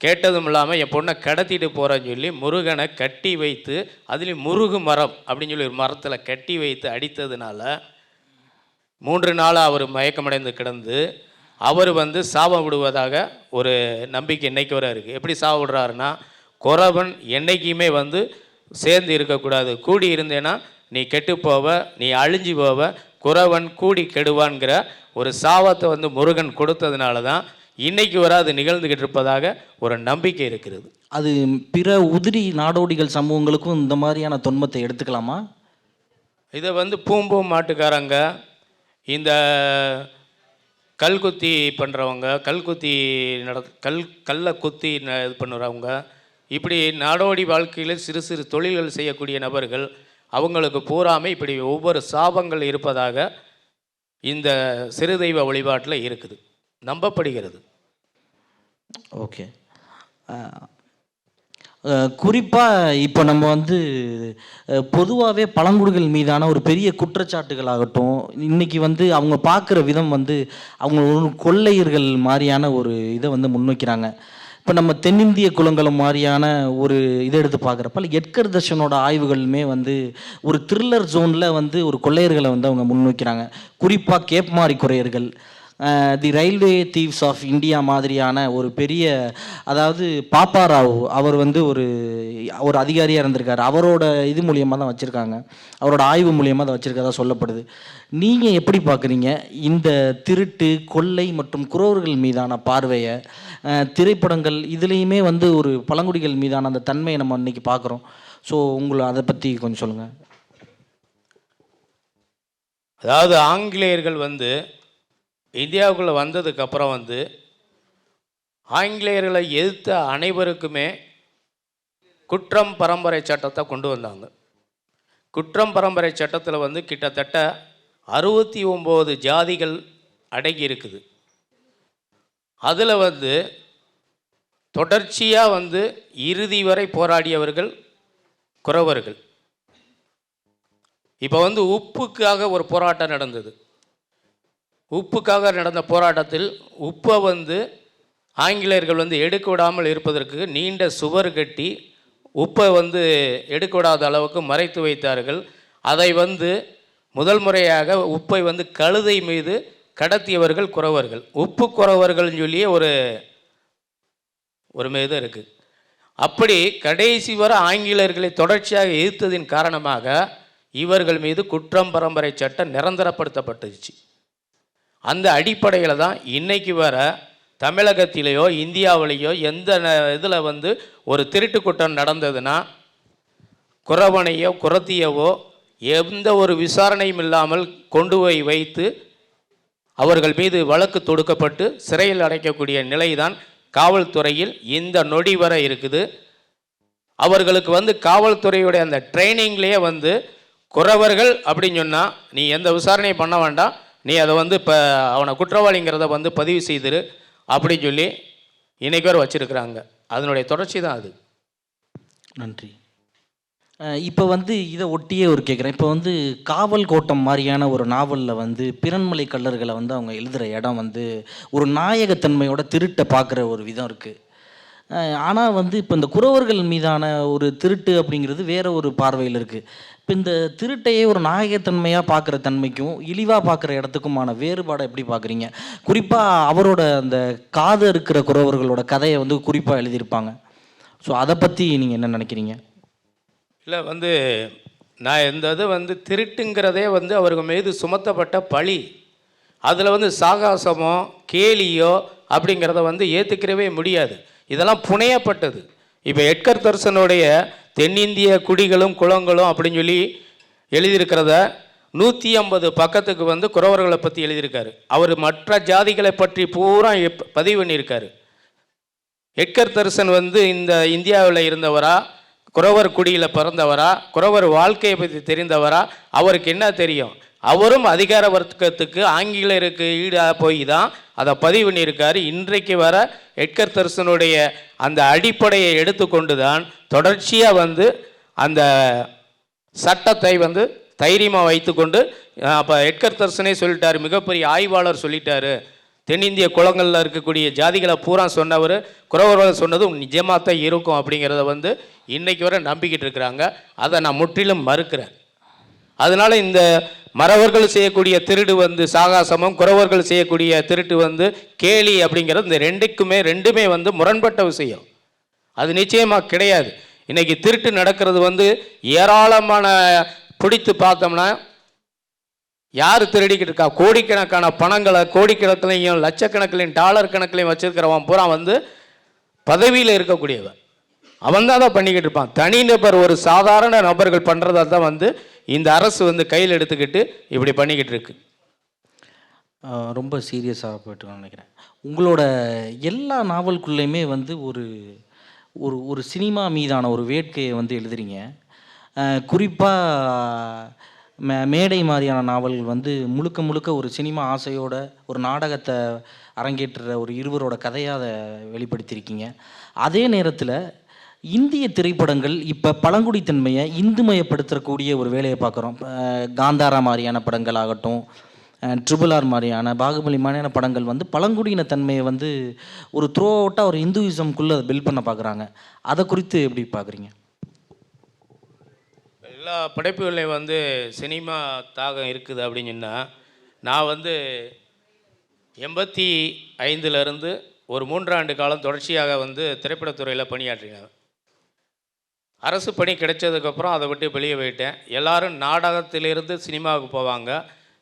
கேட்டதும் இல்லாமல் என் பொண்ணை கடத்திட்டு போகிறேன்னு சொல்லி முருகனை கட்டி வைத்து, அதுலேயும் முருகு மரம் அப்படின்னு சொல்லி ஒரு மரத்தில் கட்டி வைத்து அடித்ததுனால 3 நாளாக அவர் மயக்கமடைந்து கிடந்து அவர் வந்து சாபம் விடுவதாக ஒரு நம்பிக்கை இன்னைக்கு வரை இருக்குது. எப்படி சாபம் விடுறாருன்னா, குறவன் என்றைக்குமே வந்து சேர்ந்து இருக்கக்கூடாது, கூடி இருந்தேன்னா நீ கெட்டு போவ, நீ அழிஞ்சு போவ, குறவன் கூடி கெடுவான்கிற ஒரு சாபத்தை வந்து முருகன் கொடுத்ததுனால தான் இன்னைக்கு வரை அது நிகழ்ந்துக்கிட்டு இருப்பதாக ஒரு நம்பிக்கை இருக்கிறது. அது பிற உதிரி நாடோடிகள் சமூகங்களுக்கும் இந்த மாதிரியான தொன்மத்தை எடுத்துக்கலாமா? இதை வந்து பூம்பூம் மாட்டுக்காரங்க, இந்த கல்குத்தி பண்ணுறவங்க, கல்குத்தி கல்லை குத்தி இது பண்ணுறவங்க, இப்படி நாடோடி வாழ்க்கையில் சிறு சிறு தொழில்கள் செய்யக்கூடிய நபர்கள், அவங்களுக்கு பூராமே இப்படி ஒவ்வொரு சாபங்கள் இருப்பதாக இந்த சிறு தெய்வ வழிபாட்டில் இருக்குது, நம்பப்படுகிறது. ஓகே. குறிப்பாக இப்போ நம்ம வந்து பொதுவாகவே பழங்குடிகள் மீதான ஒரு பெரிய குற்றச்சாட்டுகளாகட்டும், இன்றைக்கி வந்து அவங்க பார்க்குற விதம் வந்து அவங்க ஒரு கொள்ளையர்கள் மாதிரியான ஒரு இதை வந்து முன்வைக்கிறாங்க. இப்போ நம்ம தென்னிந்திய குலங்களும் மாதிரியான ஒரு இதை எடுத்து பார்க்குறப்ப எட்கர் தர்ஷனோட ஆய்வுகளுமே வந்து ஒரு த்ரில்லர் ஜோனில் வந்து ஒரு கொள்ளையர்களை வந்து அவங்க முன்வைக்கிறாங்க. குறிப்பாக கேப்மாரி கொள்ளையர்கள், தி ரயில்வே தீவ்ஸ் ஆஃப் இந்தியா மாதிரியான ஒரு பெரிய, அதாவது பாப்பாராவ் அவர் வந்து ஒரு அதிகாரியாக இருந்திருக்காரு, அவரோட இது மூலியமாக தான் வச்சுருக்காங்க, அவரோட ஆய்வு மூலியமாக தான் வச்சுருக்கதா சொல்லப்படுது. நீங்கள் எப்படி பார்க்குறீங்க இந்த திருட்டு, கொள்ளை மற்றும் குறவர்கள் மீதான பார்வையை? திரைப்படங்கள் இதுலேயுமே வந்து ஒரு பழங்குடிகள் மீதான அந்த தன்மையை நம்ம இன்றைக்கி பார்க்குறோம். ஸோ உங்களை அதை பற்றி கொஞ்சம் சொல்லுங்கள். அதாவது ஆங்கிலேயர்கள் வந்து இந்தியாவுக்குள்ளே வந்ததுக்கப்புறம் வந்து ஆங்கிலேயர்களை எதிர்த்த அனைவருக்குமே குற்றம் பரம்பரை சட்டத்தை கொண்டு வந்தாங்க. குற்றம் பரம்பரை சட்டத்தில் வந்து கிட்டத்தட்ட 69 ஜாதிகள் அடங்கி இருக்குது. அதில் வந்து தொடர்ச்சியாக வந்து இறுதி வரை போராடியவர்கள் குறவர்கள். இப்போ வந்து உப்புக்காக ஒரு போராட்டம் நடந்தது. உப்புக்காக நடந்த போராட்டத்தில் உப்பை வந்து ஆங்கிலேயர்கள் வந்து எடுக்க விடாமல் இருப்பதற்கு நீண்ட சுவர் கட்டி உப்பை வந்து எடுக்க விடாத அளவுக்கு மறைத்து வைத்தார்கள். அதை வந்து முதல் முறையாக உப்பை வந்து கழுதை மீது கடத்தியவர்கள் குறவர்கள். உப்பு குறவர்கள்னு சொல்லியே ஒரு மீது இருக்குது. அப்படி கடைசி வரை ஆங்கிலேயர்களை தொடர்ச்சியாக எதிர்த்ததின் காரணமாக இவர்கள் மீது குற்றம் பரம்பரை சட்டம் நிரந்தரப்படுத்தப்பட்டுச்சு. அந்த அடிப்படையில் தான் இன்றைக்கி வர தமிழகத்திலேயோ இந்தியாவிலேயோ எந்த இதில் வந்து ஒரு திருட்டு குற்றம் நடந்ததுன்னா குறவனையோ குறத்தியவோ எந்த ஒரு விசாரணையும் இல்லாமல் கொண்டு போய் வைத்து அவர்கள் மீது வழக்கு தொடுக்கப்பட்டு சிறையில் அடைக்கக்கூடிய நிலைதான் காவல்துறையில் இந்த நொடி வரை இருக்குது. அவர்களுக்கு வந்து காவல்துறையுடைய அந்த ட்ரைனிங்லேயே வந்து குறவர்கள் அப்படின்னு சொன்னால் நீ எந்த விசாரணையும் பண்ண வேண்டாம், நீ அதை வந்து இப்போ அவனை குற்றவாளிங்கிறத வந்து பதிவு செய்திரு அப்படின்னு சொல்லி இன்றைக்கு வரை வச்சுருக்குறாங்க. அதனுடைய தொடர்ச்சி தான் அது. நன்றி. இப்போ வந்து இதை ஒட்டியே ஒரு கேட்குறேன். இப்போ வந்து காவல் கோட்டம் மாதிரியான ஒரு நாவலில் வந்து பிறன்மலை கள்ளர்களை வந்து அவங்க எழுதுகிற இடம் வந்து ஒரு நாயகத்தன்மையோட திருட்டை பார்க்குற ஒரு விதம் இருக்குது. ஆனால் வந்து இப்போ இந்த குறவர்கள் மீதான ஒரு திருட்டு அப்படிங்கிறது வேறு ஒரு பார்வையில் இருக்குது. இப்போ இந்த திருட்டையே ஒரு நாயகத்தன்மையாக பார்க்குற தன்மைக்கும் இழிவாக பார்க்குற இடத்துக்குமான வேறுபாடை எப்படி பார்க்குறீங்க? குறிப்பாக அவரோட அந்த காது இருக்கிற குறவர்களோட கதையை வந்து குறிப்பாக எழுதியிருப்பாங்க. ஸோ அதை பற்றி நீங்கள் என்ன நினைக்கிறீங்க? இல்லை வந்து நான் இந்த இது வந்து திருட்டுங்கிறதே வந்து அவர்கள் மீது சுமத்தப்பட்ட பழி. அதில் வந்து சாகாசமோ கேலியோ அப்படிங்கிறத வந்து ஏற்றுக்கிறவே முடியாது. இதெல்லாம் புனையப்பட்டது. இப்போ எட்கர் தர்சனுடைய தென்னிந்திய குடிகளும் குளங்களும் அப்படின்னு சொல்லி எழுதியிருக்கிறத 150 பக்கத்துக்கு வந்து குறவர்களை பற்றி எழுதியிருக்காரு. அவர் மற்ற ஜாதிகளை பற்றி பூரா பதிவு பண்ணியிருக்காரு. எட்கர் தர்சன் வந்து இந்த இந்தியாவில் இருந்தவரா, குறவர் குடியில் பிறந்தவரா, குறவர் வாழ்க்கையை பற்றி தெரிந்தவரா, அவருக்கு என்ன தெரியும்? அவரும் அதிகார வர்க்கத்துக்கு ஆங்கிலேயருக்கு ஈடாக போய் தான் அதை பதிவு பண்ணியிருக்காரு. இன்றைக்கு வர எட்கர் தர்சனுடைய அந்த அடிப்படையை எடுத்துக்கொண்டு தான் தொடர்ச்சியாக வந்து அந்த சட்டத்தை வந்து தைரியமாக வைத்துக்கொண்டு அப்போ எட்கர் தர்சனே சொல்லிட்டார், மிகப்பெரிய ஆய்வாளர் சொல்லிட்டாரு, தென்னிந்திய குளங்களில் இருக்கக்கூடிய ஜாதிகளை பூரா சொன்னவர் குறவர்கள் சொன்னது நிஜமாக தான் இருக்கும் அப்படிங்கிறத வந்து இன்றைக்கு வரை நம்பிக்கிட்டு இருக்கிறாங்க. அதை நான் முற்றிலும் மறுக்கிறேன். அதனால் இந்த மறவர்கள் செய்யக்கூடிய திருடு வந்து சாகாசமும், குறவர்கள் செய்யக்கூடிய திருட்டு வந்து கேலி அப்படிங்கிறது இந்த ரெண்டுமே வந்து முரண்பட்ட விஷயம். அது நிச்சயமாக கிடையாது. இன்றைக்கி திருட்டு நடக்கிறது வந்து ஏராளமான பிடித்து பார்த்தோம்னா யார் திருடிக்கிட்டு இருக்கா? கோடிக்கணக்கான பணங்களை கோடிக்கணக்கிலையும் லட்சக்கணக்கிலையும் டாலர் கணக்கிலையும் வச்சுருக்கிறவன் பூரா வந்து பதவியில் இருக்கக்கூடியவன். அவன் தான் அதை பண்ணிக்கிட்டு இருப்பான். தனிநபர் ஒரு சாதாரண நபர்கள் பண்ணுறதா தான் வந்து இந்த அரசு வந்து கையில் எடுத்துக்கிட்டு இப்படி பண்ணிக்கிட்டு இருக்கு. ரொம்ப சீரியஸாக போய்ட்டு நினைக்கிறேன். உங்களோட எல்லா நாவல்குள்ளேயுமே வந்து ஒரு ஒரு ஒரு சினிமா மீதான ஒரு வேட்கையை வந்து எழுதுறீங்க. குறிப்பாக மேடை மாதிரியான நாவல்கள் வந்து முழுக்க முழுக்க ஒரு சினிமா ஆசையோட ஒரு நாடகத்தை அரங்கேற்றுற ஒரு இருவரோட கதையாக அதை வெளிப்படுத்தியிருக்கீங்க. அதே நேரத்தில் இந்திய திரைப்படங்கள் இப்போ பழங்குடித்தன்மையை இந்துமயப்படுத்தக்கூடிய ஒரு வேலையை பார்க்குறோம். காந்தாரா மாதிரியான படங்கள் ஆகட்டும், RRR மாதிரியான, பாகுபலி மாதிரியான படங்கள் வந்து பழங்குடியின தன்மையை வந்து ஒரு த்ரோ அவுட்டாக ஒரு இந்துயிசம்குள்ளே அதை பில்ட் பண்ண பார்க்குறாங்க. அதை குறித்து எப்படி பார்க்குறீங்க? எல்லா படைப்புகளையும் வந்து சினிமா தாகம் இருக்குது அப்படின்னு சொன்னால், நான் வந்து 85 ஒரு 3 ஆண்டு காலம் தொடர்ச்சியாக வந்து திரைப்படத்துறையில் பணியாற்றினேன். அரசு பணி கிடைச்சதுக்கப்புறம் அதை விட்டு வெளியே போயிட்டேன். எல்லோரும் நாடகத்திலிருந்து சினிமாவுக்கு போவாங்க.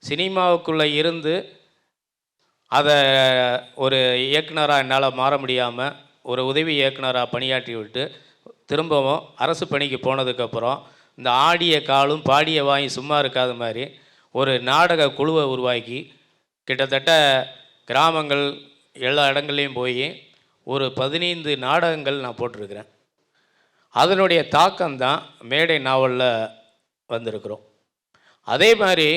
சினிமாவுக்குள்ளே இருந்து அதை ஒரு இயக்குனராக என்னால் மாற முடியாமல் ஒரு உதவி இயக்குனராக பணியாற்றி விட்டு திரும்பவும் அரசு பணிக்கு போனதுக்கப்புறம் இந்த ஆடிய காலும் பாடிய வாயும் சும்மா இருக்காத மாதிரி ஒரு நாடக குழுவை உருவாக்கி கிட்டத்தட்ட கிராமங்கள் எல்லா இடங்கள்லையும் போய் ஒரு 15 நாடகங்கள் நான் போட்டிருக்கிறேன். அதனுடைய தாக்கம்தான் மேடை நாவலில் வந்திருக்கிறோம். அதே மாதிரி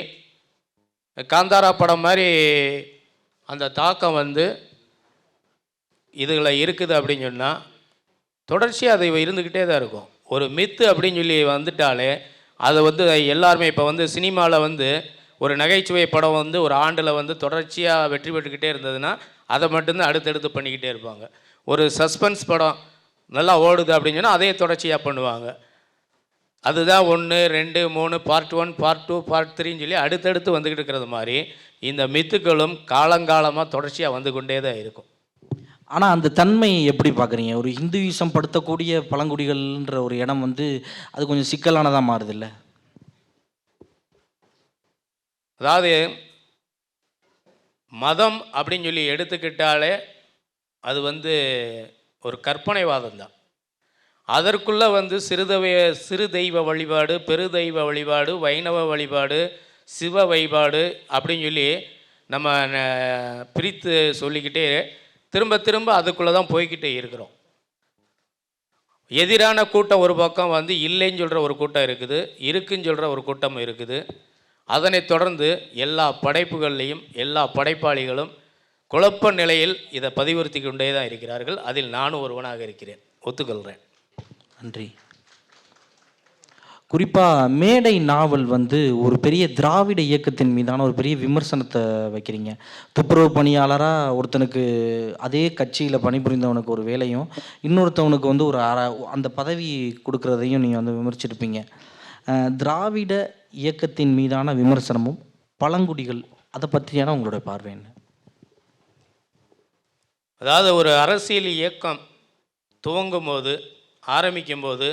காந்தாரா படம் மாதிரி அந்த தாக்கம் வந்து இதில் இருக்குது அப்படின்னு சொன்னால் தொடர்ச்சியாக அது இருந்துக்கிட்டே தான் இருக்கும். ஒரு மித்து அப்படின்னு சொல்லி வந்துட்டாலே அதை வந்து எல்லாருமே இப்போ வந்து சினிமாவில் வந்து ஒரு நகைச்சுவை படம் வந்து ஒரு ஆண்டில் வந்து தொடர்ச்சியாக வெற்றி பெற்றுக்கிட்டே இருந்ததுன்னா அதை மட்டும்தான் அடுத்தடுத்து பண்ணிக்கிட்டே இருப்பாங்க. ஒரு சஸ்பென்ஸ் படம் நல்லா ஓடுது அப்படின்னு சொன்னால் அதே தொடர்ச்சியாக பண்ணுவாங்க. அதுதான் 1, 2, 3 பார்ட் 1, பார்ட் 2, பார்ட் 3ன்னு சொல்லி அடுத்தடுத்து வந்துக்கிட்டு இருக்கிறது மாதிரி இந்த மித்துக்களும் காலங்காலமாக தொடர்ச்சியாக வந்து கொண்டே தான் இருக்கும். ஆனால் அந்த தன்மையை எப்படி பார்க்குறீங்க? ஒரு ஹிந்துயிசம் படுத்தக்கூடிய பழங்குடிகள்ன்ற ஒரு இடம் வந்து அது கொஞ்சம் சிக்கலானதாக மாறுதில்ல? அதாவது மதம் அப்படின்னு சொல்லி எடுத்துக்கிட்டாலே அது வந்து ஒரு கற்பனைவாதம் தான். அதற்குள்ளே வந்து சிறு தெய்வ வழிபாடு, பெருதெய்வ வழிபாடு, வைணவ வழிபாடு, சிவ வழிபாடு அப்படின்னு சொல்லி நம்ம பிரித்து சொல்லிக்கிட்டே திரும்ப திரும்ப அதுக்குள்ளே தான் போய்கிட்டே இருக்கிறோம். எதிரான கூட்டம் ஒரு பக்கம் வந்து இல்லைன்னு சொல்கிற ஒரு கூட்டம் இருக்குது, இருக்குன்னு சொல்கிற ஒரு கூட்டம் இருக்குது. அதனைத் தொடர்ந்து எல்லா படைப்புகள்லையும் எல்லா படைப்பாளிகளும் குழப்ப நிலையில் இதை பதிவுறுத்தி கொண்டே தான் இருக்கிறார்கள். அதில் நானும் ஒருவனாக இருக்கிறேன், ஒத்துக்கொள்கிறேன். நன்றி. குறிப்பாக மேடை நாவல் வந்து ஒரு பெரிய திராவிட இயக்கத்தின் மீதான ஒரு பெரிய விமர்சனத்தை வைக்கிறீங்க. துப்புரவு பணியாளராக ஒருத்தனுக்கு அதே கட்சியில் பணிபுரிந்தவனுக்கு ஒரு வேலையும் இன்னொருத்தவனுக்கு வந்து ஒரு அந்த பதவி கொடுக்குறதையும் நீங்கள் வந்து விமர்சிச்சிருப்பீங்க. திராவிட இயக்கத்தின் மீதான விமர்சனமும் பழங்குடிகள் அதை பற்றியான உங்களுடைய பார்வை என்ன? அதாவது ஒரு அரசியல் இயக்கம் துவங்கும் போது ஆரம்பிக்கும் போது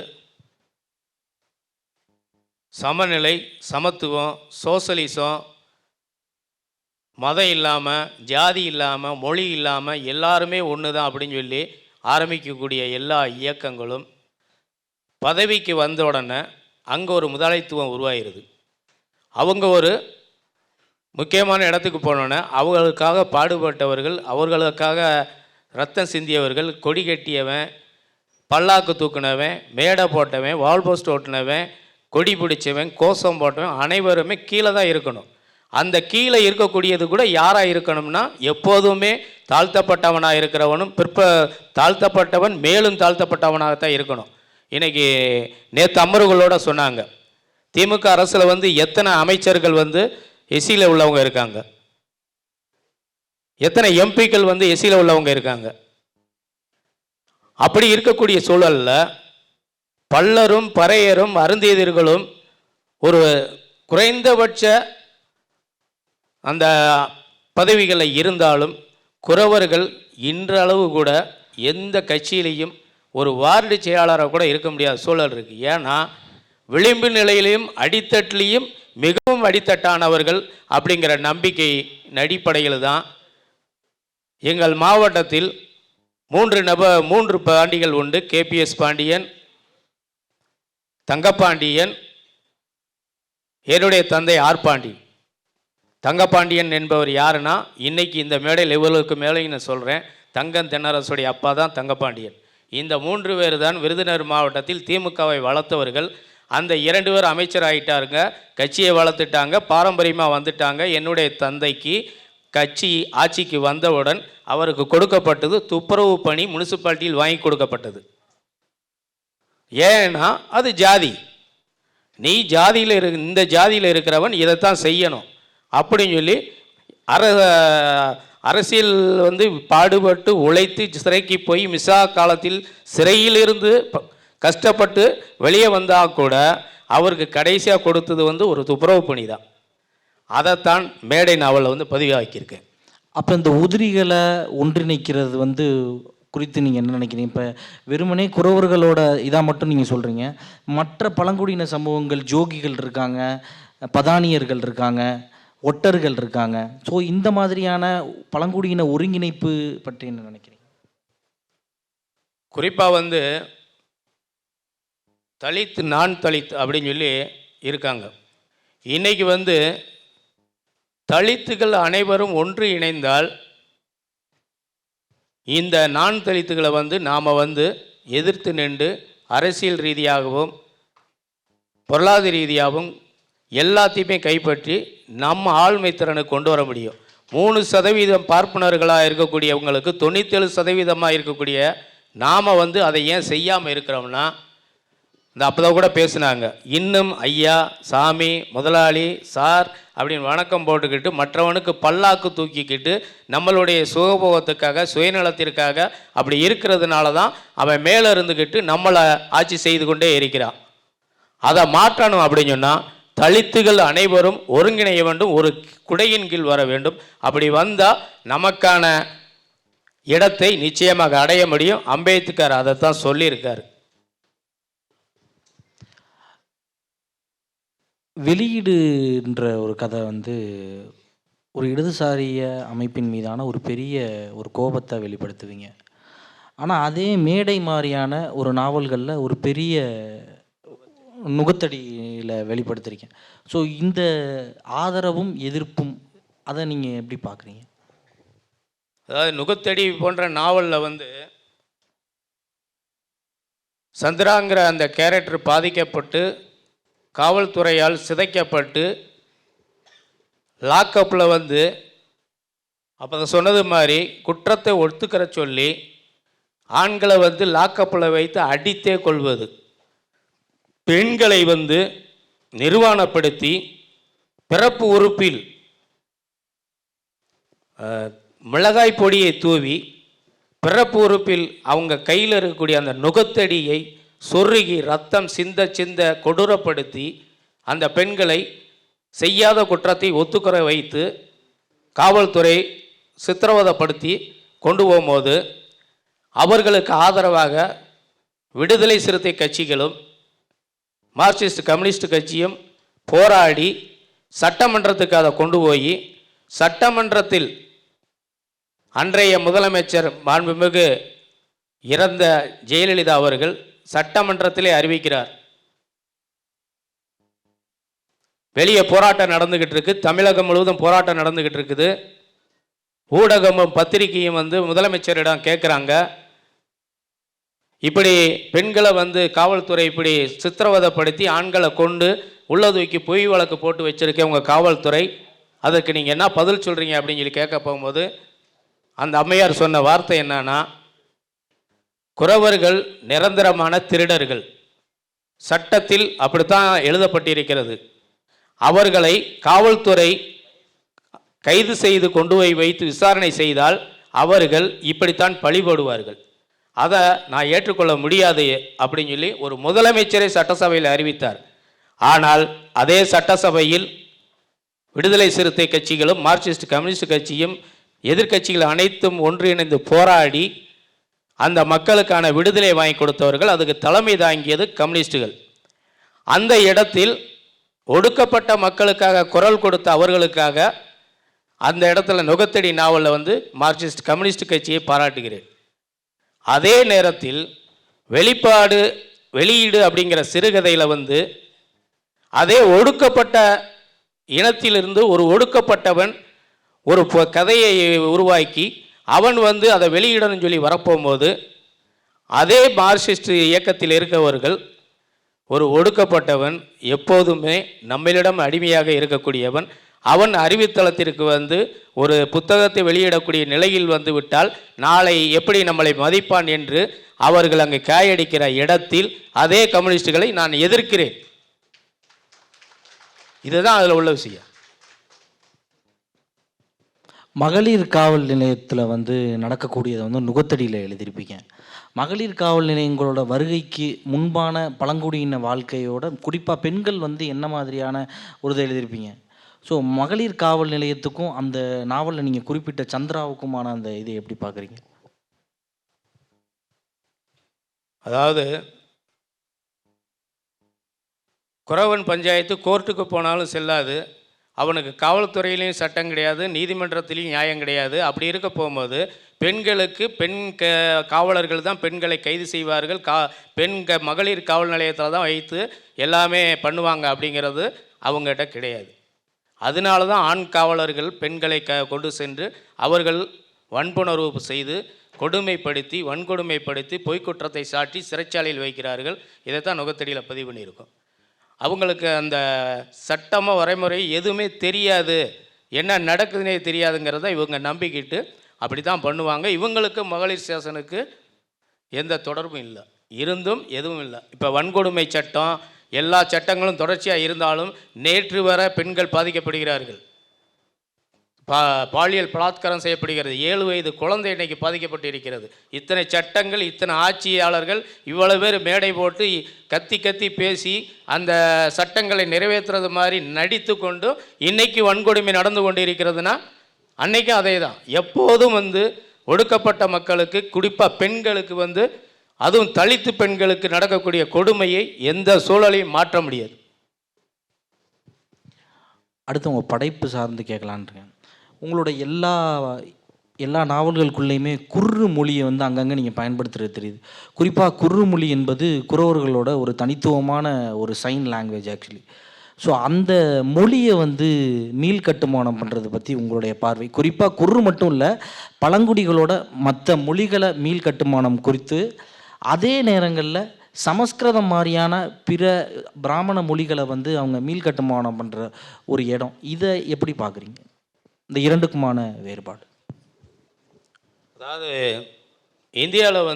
சமநிலை, சமத்துவம், சோசலிசம், மதம் இல்லாமல், ஜாதி இல்லாமல், மொழி இல்லாமல் எல்லாருமே ஒன்று தான் அப்படின்னு சொல்லி ஆரம்பிக்கக்கூடிய எல்லா இயக்கங்களும் பதவிக்கு வந்த உடனே அங்கே ஒரு முதலாளித்துவம் உருவாகிடுது. அவங்க ஒரு முக்கியமான இடத்துக்கு போனோன்னே அவங்களுக்காக பாடுபட்டவர்கள், அவர்களுக்காக ரத்தம் சிந்தியவர்கள், கொடி கட்டியவன், பல்லாக்கு தூக்குனவன், மேடை போட்டவன், வால் போஸ்ட் ஓட்டினவன், கொடி பிடிச்சவன், கோஷம் போட்டவன் அனைவருமே கீழே தான் இருக்கணும். அந்த கீழே இருக்கக்கூடியது கூட யாராக இருக்கணும்னா எப்போதுமே தாழ்த்தப்பட்டவனாக இருக்கிறவனும் தாழ்த்தப்பட்டவன் மேலும் தாழ்த்தப்பட்டவனாகத்தான் இருக்கணும். இன்றைக்கி நேற்று அமர்வுகளோட சொன்னாங்க, திமுக அரசில் வந்து எத்தனை அமைச்சர்கள் வந்து எஸ்சியில் உள்ளவங்க இருக்காங்க, எத்தனை எம்பிக்கள் வந்து எஸ்சியில் உள்ளவங்க இருக்காங்க. அப்படி இருக்கக்கூடிய சூழலில் பல்லரும் பறையரும் அருந்ததியர்களும் ஒரு குறைந்தபட்ச அந்த பதவிகளில் இருந்தாலும் குறவர்கள் இன்றளவு கூட எந்த கட்சியிலையும் ஒரு வார்டு செயலாளராக கூட இருக்க முடியாத சூழல் இருக்குது. ஏன்னா விளிம்பு நிலையிலையும் அடித்தட்டிலையும் மிகவும் அடித்தட்டானவர்கள் அப்படிங்கிற நம்பிக்கை அடிப்படையில் தான் எங்கள் மாவட்டத்தில் 3 பாண்டிகள் உண்டு. KPS பாண்டியன், தங்கப்பாண்டியன், என்னுடைய தந்தை ஆர்பாண்டி. தங்கப்பாண்டியன் என்பவர் யாருன்னா, இன்னைக்கு இந்த மேடையில் இவர்களுக்கு மேலேயும் நான் சொல்கிறேன், தங்கம் தென்னரசுடைய அப்பா தான் தங்கப்பாண்டியன். இந்த 3 பேர் தான் விருதுநகர் மாவட்டத்தில் திமுகவை வளர்த்தவர்கள். அந்த 2 பேர் அமைச்சராகிட்டாருங்க, கட்சியை வளர்த்துட்டாங்க, பாரம்பரியமாக வந்துட்டாங்க. என்னுடைய தந்தைக்கு கட்சி ஆட்சிக்கு வந்தவுடன் அவருக்கு கொடுக்கப்பட்டது துப்புரவு பணி முனிசிபாலிட்டியில் வாங்கி கொடுக்கப்பட்டது. ஏன்னா அது ஜாதி, நீ ஜாதியில் இந்த ஜாதியில் இருக்கிறவன் இதைத்தான் செய்யணும் அப்படின்னு சொல்லி அரசியல் வந்து பாடுபட்டு உழைத்து சிறைக்கு போய் மிசா காலத்தில் சிறையிலிருந்து கஷ்டப்பட்டு வெளியே வந்தால் கூட அவருக்கு கடைசியாக கொடுத்தது வந்து ஒரு துப்புரவு பணி தான். அதைத்தான் மேடை நாவலில் வந்து பதிவாக்கியிருக்கேன். அப்போ இந்த உதிரிகளை ஒன்றிணைக்கிறது வந்து குறித்து நீங்கள் என்ன நினைக்கிறீங்க? இப்போ வெறுமனே குறவர்களோட இதாக மட்டும் நீங்கள் சொல்கிறீங்க, மற்ற பழங்குடியின சமூகங்கள், ஜோகிகள் இருக்காங்க, பதானியர்கள் இருக்காங்க, ஒட்டர்கள் இருக்காங்க. ஸோ இந்த மாதிரியான பழங்குடியின ஒருங்கிணைப்பு பற்றி என்ன நினைக்கிறீங்க? குறிப்பாக வந்து தலித் நான் தலித் அப்படின்னு சொல்லி இருக்காங்க. இன்றைக்கி வந்து தலித்துகள் அனைவரும் ஒன்று இணைந்தால் இந்த நான் தலித்துகளை நாம் எதிர்த்து நின்று அரசியல் ரீதியாகவும் பொருளாதார ரீதியாகவும் எல்லாத்தையுமே கைப்பற்றி நம்ம ஆளுமை திறனை கொண்டு வர முடியும். 3% பார்ப்பனர்களாக இருக்கக்கூடியவங்களுக்கு 97% இருக்கக்கூடிய நாம் அதை ஏன் செய்யாமல் இருக்கிறோம்னா, இந்த அப்போதான் கூட பேசுனாங்க, இன்னும் ஐயா, சாமி, முதலாளி, சார் அப்படின்னு வணக்கம் போட்டுக்கிட்டு மற்றவனுக்கு பல்லாக்கு தூக்கிக்கிட்டு நம்மளுடைய சுகபோகத்துக்காக சுயநலத்திற்காக அப்படி இருக்கிறதுனால தான் அவன் மேலே இருந்துக்கிட்டு நம்மளை ஆட்சி செய்து கொண்டே இருக்கிறான். அதை மாற்றணும் அப்படின்னு சொன்னால் தலித்துகள் அனைவரும் ஒருங்கிணைய வேண்டும், ஒரு குடையின் கீழ் வர வேண்டும். அப்படி வந்தால் நமக்கான இடத்தை நிச்சயமாக அடைய முடியும். அம்பேத்கர் அதைத்தான் சொல்லியிருக்கார். வெளியீடுன்ற ஒரு கதை ஒரு இடதுசாரிய அமைப்பின் மீதான ஒரு பெரிய ஒரு கோபத்தை வெளிப்படுத்துவீங்க. ஆனால் அதே மேடை மாதிரியான ஒரு நாவல்களில் ஒரு பெரிய நுகத்தடியில் வெளிப்படுத்துறீங்க. ஸோ இந்த ஆதரவும் எதிர்ப்பும் அதை நீங்கள் எப்படி பார்க்குறீங்க? அதாவது நுகத்தடி போன்ற நாவலில் சந்திராங்கிற அந்த கேரக்டர் பாதிக்கப்பட்டு காவல்துறையால் சிதைக்கப்பட்டு லாக்கப்பில் அப்போ சொன்னது மாதிரி குற்றத்தை ஒத்துக்கிற சொல்லி ஆண்களை லாக்கப்பில் வைத்து அடித்தே கொள்வது, பெண்களை நிர்வாணப்படுத்தி பிறப்பு உறுப்பில் மிளகாய் பொடியை தூவி பிறப்பு உறுப்பில் அவங்க கையில் இருக்கக்கூடிய அந்த நுகத்தடியை சொருகி ரத்தம் சிந்த சிந்த கொடூரப்படுத்தி அந்த பெண்களை செய்யாத குற்றத்தை ஒத்துக்கிற வைத்து காவல்துறை சித்திரவதைப்படுத்தி கொண்டு போகும்போது அவர்களுக்கு ஆதரவாக விடுதலை சிறுத்தை கட்சிகளும் மார்க்சிஸ்ட் கம்யூனிஸ்ட் கட்சியும் போராடி சட்டமன்றத்துக்கு அதை கொண்டு போய் சட்டமன்றத்தில் அன்றைய முதலமைச்சர் மாண்புமிகு இறந்த ஜெயலலிதா அவர்கள் சட்டமன்றத்திலே அறிவிக்கிறார். வெளியே போராட்டம் நடந்துகிட்டு இருக்கு, தமிழகம் முழுவதும் போராட்டம் நடந்துகிட்டு இருக்குது. ஊடகமும் பத்திரிகையும் முதலமைச்சரிடம் கேட்குறாங்க, இப்படி பெண்களை காவல்துறை இப்படி சித்திரவதைப்படுத்தி ஆண்களை கொண்டு உள்ள தூக்கி பொய் வழக்கு போட்டு வச்சிருக்கேன் உங்கள் காவல்துறை, அதற்கு நீங்கள் என்ன பதில் சொல்கிறீங்க அப்படின்னு சொல்லி கேட்க போகும்போது அந்த அம்மையார் சொன்ன வார்த்தை என்னன்னா, குறவர்கள் நிரந்தரமான திருடர்கள், சட்டத்தில் அப்படித்தான் எழுதப்பட்டிருக்கிறது. அவர்களை காவல்துறை கைது செய்து கொண்டு போய் வைத்து விசாரணை செய்தால் அவர்கள் இப்படித்தான் பழிபடுவார்கள், அதை நான் ஏற்றுக்கொள்ள முடியாது அப்படின்னு சொல்லி ஒரு முதலமைச்சரை சட்டசபையில் அறிவித்தார். ஆனால் அதே சட்டசபையில் விடுதலை சிறுத்தை கட்சிகளும் மார்க்சிஸ்ட் கம்யூனிஸ்ட் கட்சியும் எதிர்க்கட்சிகள் அனைத்தும் ஒன்றிணைந்து போராடி அந்த மக்களுக்கான விடுதலை வாங்கி கொடுத்தவர்கள், அதுக்கு தலைமை தாங்கியது கம்யூனிஸ்டுகள். அந்த இடத்தில் ஒடுக்கப்பட்ட மக்களுக்காக குரல் கொடுத்த அவர்களுக்காக அந்த இடத்துல நுகத்தடி நாவலில் மார்க்சிஸ்ட் கம்யூனிஸ்ட் கட்சியை பாராட்டுகிறேன். அதே நேரத்தில் வெளியீடு அப்படிங்கிற சிறுகதையில் அதே ஒடுக்கப்பட்ட இனத்திலிருந்து ஒரு ஒடுக்கப்பட்டவன் ஒரு கதையை உருவாக்கி அவன் அதை வெளியிடணும்னு சொல்லி வரப்போகும்போது அதே மார்க்சிஸ்ட் இயக்கத்தில் இருக்கவர்கள் ஒரு ஒடுக்கப்பட்டவன் எப்போதுமே நம்மளிடம் அடிமையாக இருக்கக்கூடியவன், அவன் அறிவுத்தளத்திற்கு ஒரு புத்தகத்தை வெளியிடக்கூடிய நிலையில் விட்டால் நாளை எப்படி நம்மளை மதிப்பான் என்று அவர்கள் அங்கு காயடிக்கிற இடத்தில் அதே கம்யூனிஸ்டுகளை நான் எதிர்க்கிறேன். இதுதான் அதில் உள்ள விஷயம். மகளிர் காவல் நிலையத்தில் நடக்கக்கூடியதை நுகத்தடியில் எழுதியிருப்பீங்க. மகளிர் காவல் நிலையங்களோட வருகைக்கு முன்பான பழங்குடியின வாழ்க்கையோட குறிப்பாக பெண்கள் என்ன மாதிரியான ஒரு இதை எழுதியிருப்பீங்க. ஸோ மகளிர் காவல் நிலையத்துக்கும் அந்த நாவலில் நீங்கள் குறிப்பிட்ட சந்திராவுக்குமான அந்த இதை எப்படி பார்க்குறீங்க? அதாவது குறவன் பஞ்சாயத்து கோர்ட்டுக்கு போனாலும் செல்லாது, அவனுக்கு காவல்துறையிலையும் சட்டம் கிடையாது, நீதிமன்றத்திலையும் நியாயம் கிடையாது. அப்படி இருக்க போகும்போது பெண்களுக்கு காவலர்கள் தான் பெண்களை கைது செய்வார்கள், மகளிர் காவல் நிலையத்தில் தான் வைத்து எல்லாமே பண்ணுவாங்க அப்படிங்கிறது அவங்ககிட்ட கிடையாது. அதனால தான் ஆண் காவலர்கள் பெண்களை கொண்டு சென்று அவர்கள் வன்புணர்வு செய்து கொடுமைப்படுத்தி வன்கொடுமைப்படுத்தி பொய்க்குற்றத்தை சாட்டி சிறைச்சாலையில் வைக்கிறார்கள். இதைத்தான் நுகத்தடியில் பதிவு பண்ணியிருக்கோம். அவங்களுக்கு அந்த சட்டமோ வரைமுறை எதுவுமே தெரியாது, என்ன நடக்குதுன்னே தெரியாதுங்கிறத இவங்க நம்பிக்கிட்டு அப்படி தான் பண்ணுவாங்க. இவங்களுக்கு மகளிர் ஸ்டேஷனுக்கு எந்த தொடர்பும் இல்லை, இருந்தும் எதுவும் இல்லை. இப்போ வன்கொடுமை சட்டம் எல்லா சட்டங்களும் தொடர்ச்சியாக இருந்தாலும் நேற்று வர பெண்கள் பாதிக்கப்படுகிறார்கள். பாலியல் பலாத்காரம் செய்யப்படுகிறது. 7 வயது குழந்தை இன்னைக்கு பாதிக்கப்பட்டு இருக்கிறது. இத்தனை சட்டங்கள், இத்தனை ஆட்சியாளர்கள் இவ்வளவு பேர் மேடை போட்டு கத்தி கத்தி பேசி அந்த சட்டங்களை நிறைவேற்றுறது மாதிரி நடித்து கொண்டு இன்னைக்கு வன்கொடுமை நடந்து கொண்டு இருக்கிறதுனா அன்னைக்கும் அதே தான். எப்போதும் ஒடுக்கப்பட்ட மக்களுக்கு, குறிப்பாக பெண்களுக்கு அதுவும் தலித்து பெண்களுக்கு நடக்கக்கூடிய கொடுமையை எந்த சூழலையும் மாற்ற முடியாது. அடுத்து உங்கள் படைப்பு சார்ந்து கேட்கலான்ருக்கேன். உங்களோட எல்லா நாவல்களுக்குள்ளேயுமே குர்ரு மொழியை அங்கங்கே நீங்கள் பயன்படுத்துகிறது தெரியுது. குறிப்பாக குர்ரு மொழி என்பது குறவர்களோட ஒரு தனித்துவமான ஒரு சைன் லாங்குவேஜ் ஆக்சுவலி. ஸோ அந்த மொழியை மீள் கட்டுமானம் பண்ணுறது பற்றி உங்களுடைய பார்வை, குறிப்பாக குர்ரு மட்டும் இல்லை பழங்குடிகளோட மற்ற மொழிகளை மீள் கட்டுமானம் குறித்து, அதே நேரங்களில் சமஸ்கிருதம் மாதிரியான பிற பிராமண மொழிகளை அவங்க மீள் கட்டுமானம் பண்ணுற ஒரு இடம், இதை எப்படி பார்க்குறீங்க? இந்த இரண்டுக்குமான வேறுபாடு. அதாவது இந்தியாவில்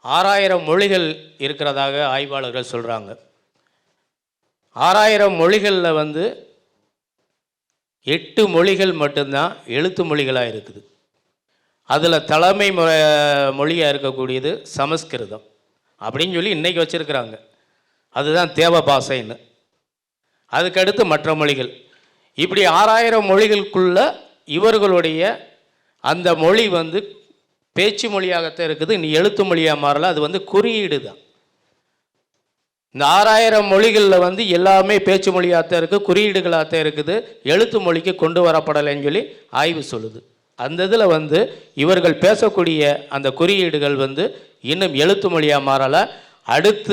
6000 மொழிகள் இருக்கிறதாக ஆய்வாளர்கள் சொல்கிறாங்க. 6000 மொழிகளில் 8 மொழிகள் மட்டும்தான் எழுத்து மொழிகளாக இருக்குது. அதில் தலைமை மொழியாக இருக்கக்கூடியது சமஸ்கிருதம் அப்படின்னு சொல்லி இன்றைக்கி வச்சுருக்கிறாங்க. அதுதான் தேவ பாஷைன்னு. அதுக்கடுத்து மற்ற மொழிகள். இப்படி 6000 மொழிகளுக்குள்ள இவர்களுடைய அந்த மொழி பேச்சு மொழியாகத்தான் இருக்குது. இனி எழுத்து மொழியாக மாறல. அது குறியீடு தான். இந்த 6000 மொழிகளில் எல்லாமே பேச்சு மொழியாகத்தான் இருக்குது, குறியீடுகளாகத்தான் இருக்குது. எழுத்து மொழிக்கு கொண்டு வரப்படலைன்னு சொல்லி ஆய்வு சொல்லுது. அந்த இதில் இவர்கள் பேசக்கூடிய அந்த குறியீடுகள் இன்னும் எழுத்து மொழியாக மாறலை. அடுத்த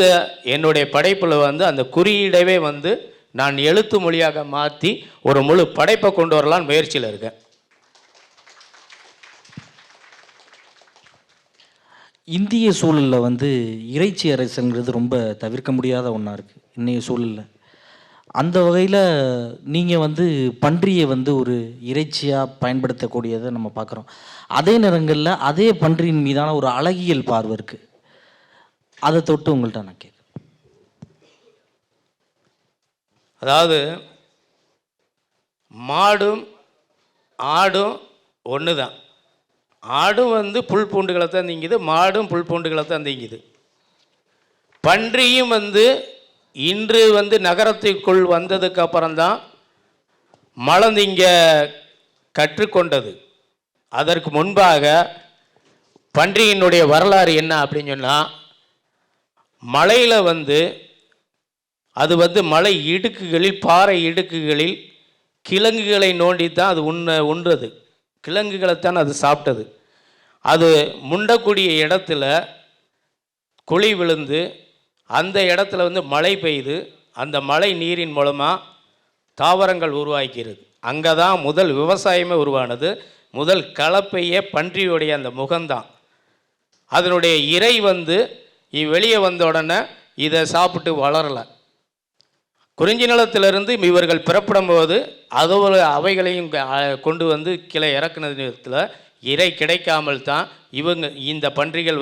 என்னுடைய படைப்பில் அந்த குறியீடவே நான் எழுத்து மொழியாக மாற்றி ஒரு முழு படைப்பை கொண்டு வரலான்னு முயற்சியில் இருக்கேன். இந்திய சூழலில் இறைச்சி அரசுங்கிறது ரொம்ப தவிர்க்க முடியாத ஒன்றா இருக்குது இன்றைய சூழலில். அந்த வகையில் நீங்கள் பன்றியை ஒரு இறைச்சியாக பயன்படுத்தக்கூடியதை நம்ம பார்க்குறோம். அதே நேரங்களில் அதே பன்றியின் மீதான ஒரு அழகியல் பார்வை இருக்குது. அதை தொட்டு உங்கள்கிட்ட நான் கேட்குறேன். அதாவது மாடும் ஆடும் ஒன்று தான். ஆடும் புல் பூண்டுகளை தான் திங்குது, மாடும் புல் பூண்டுகளை தான் திங்குது. பன்றியும் இன்று நகரத்திற்குள் வந்ததுக்கு அப்புறம்தான் மலம் திங்க கற்றுக்கொண்டது. அதற்கு முன்பாக பன்றியினுடைய வரலாறு என்ன அப்படின்னு சொன்னால், மலையில் அது மலை இடுக்குகளில், பாறை இடுக்குகளில் கிழங்குகளை நோண்டி தான் அது உண்றது. கிழங்குகளைத்தான் அது சாப்பிட்டது. அது முண்டக்கூடிய இடத்துல குழி விழுந்து அந்த இடத்துல மழை பெய்து அந்த மழை நீரின் மூலமாக தாவரங்கள் உருவாக்கிறது. அங்கே தான் முதல் விவசாயமே உருவானது. முதல் கலப்பையே பன்றியுடைய அந்த முகம்தான். அதனுடைய இறை வெளியே வந்த உடனே இதை சாப்பிட்டு வளரலை. குறிஞ்சி நிலத்திலிருந்து இவர்கள் பிறப்படும் போது அவைகளையும் கொண்டு கீழே இறக்குன நேரத்தில் இறை கிடைக்காமல் தான் இந்த பன்றிகள்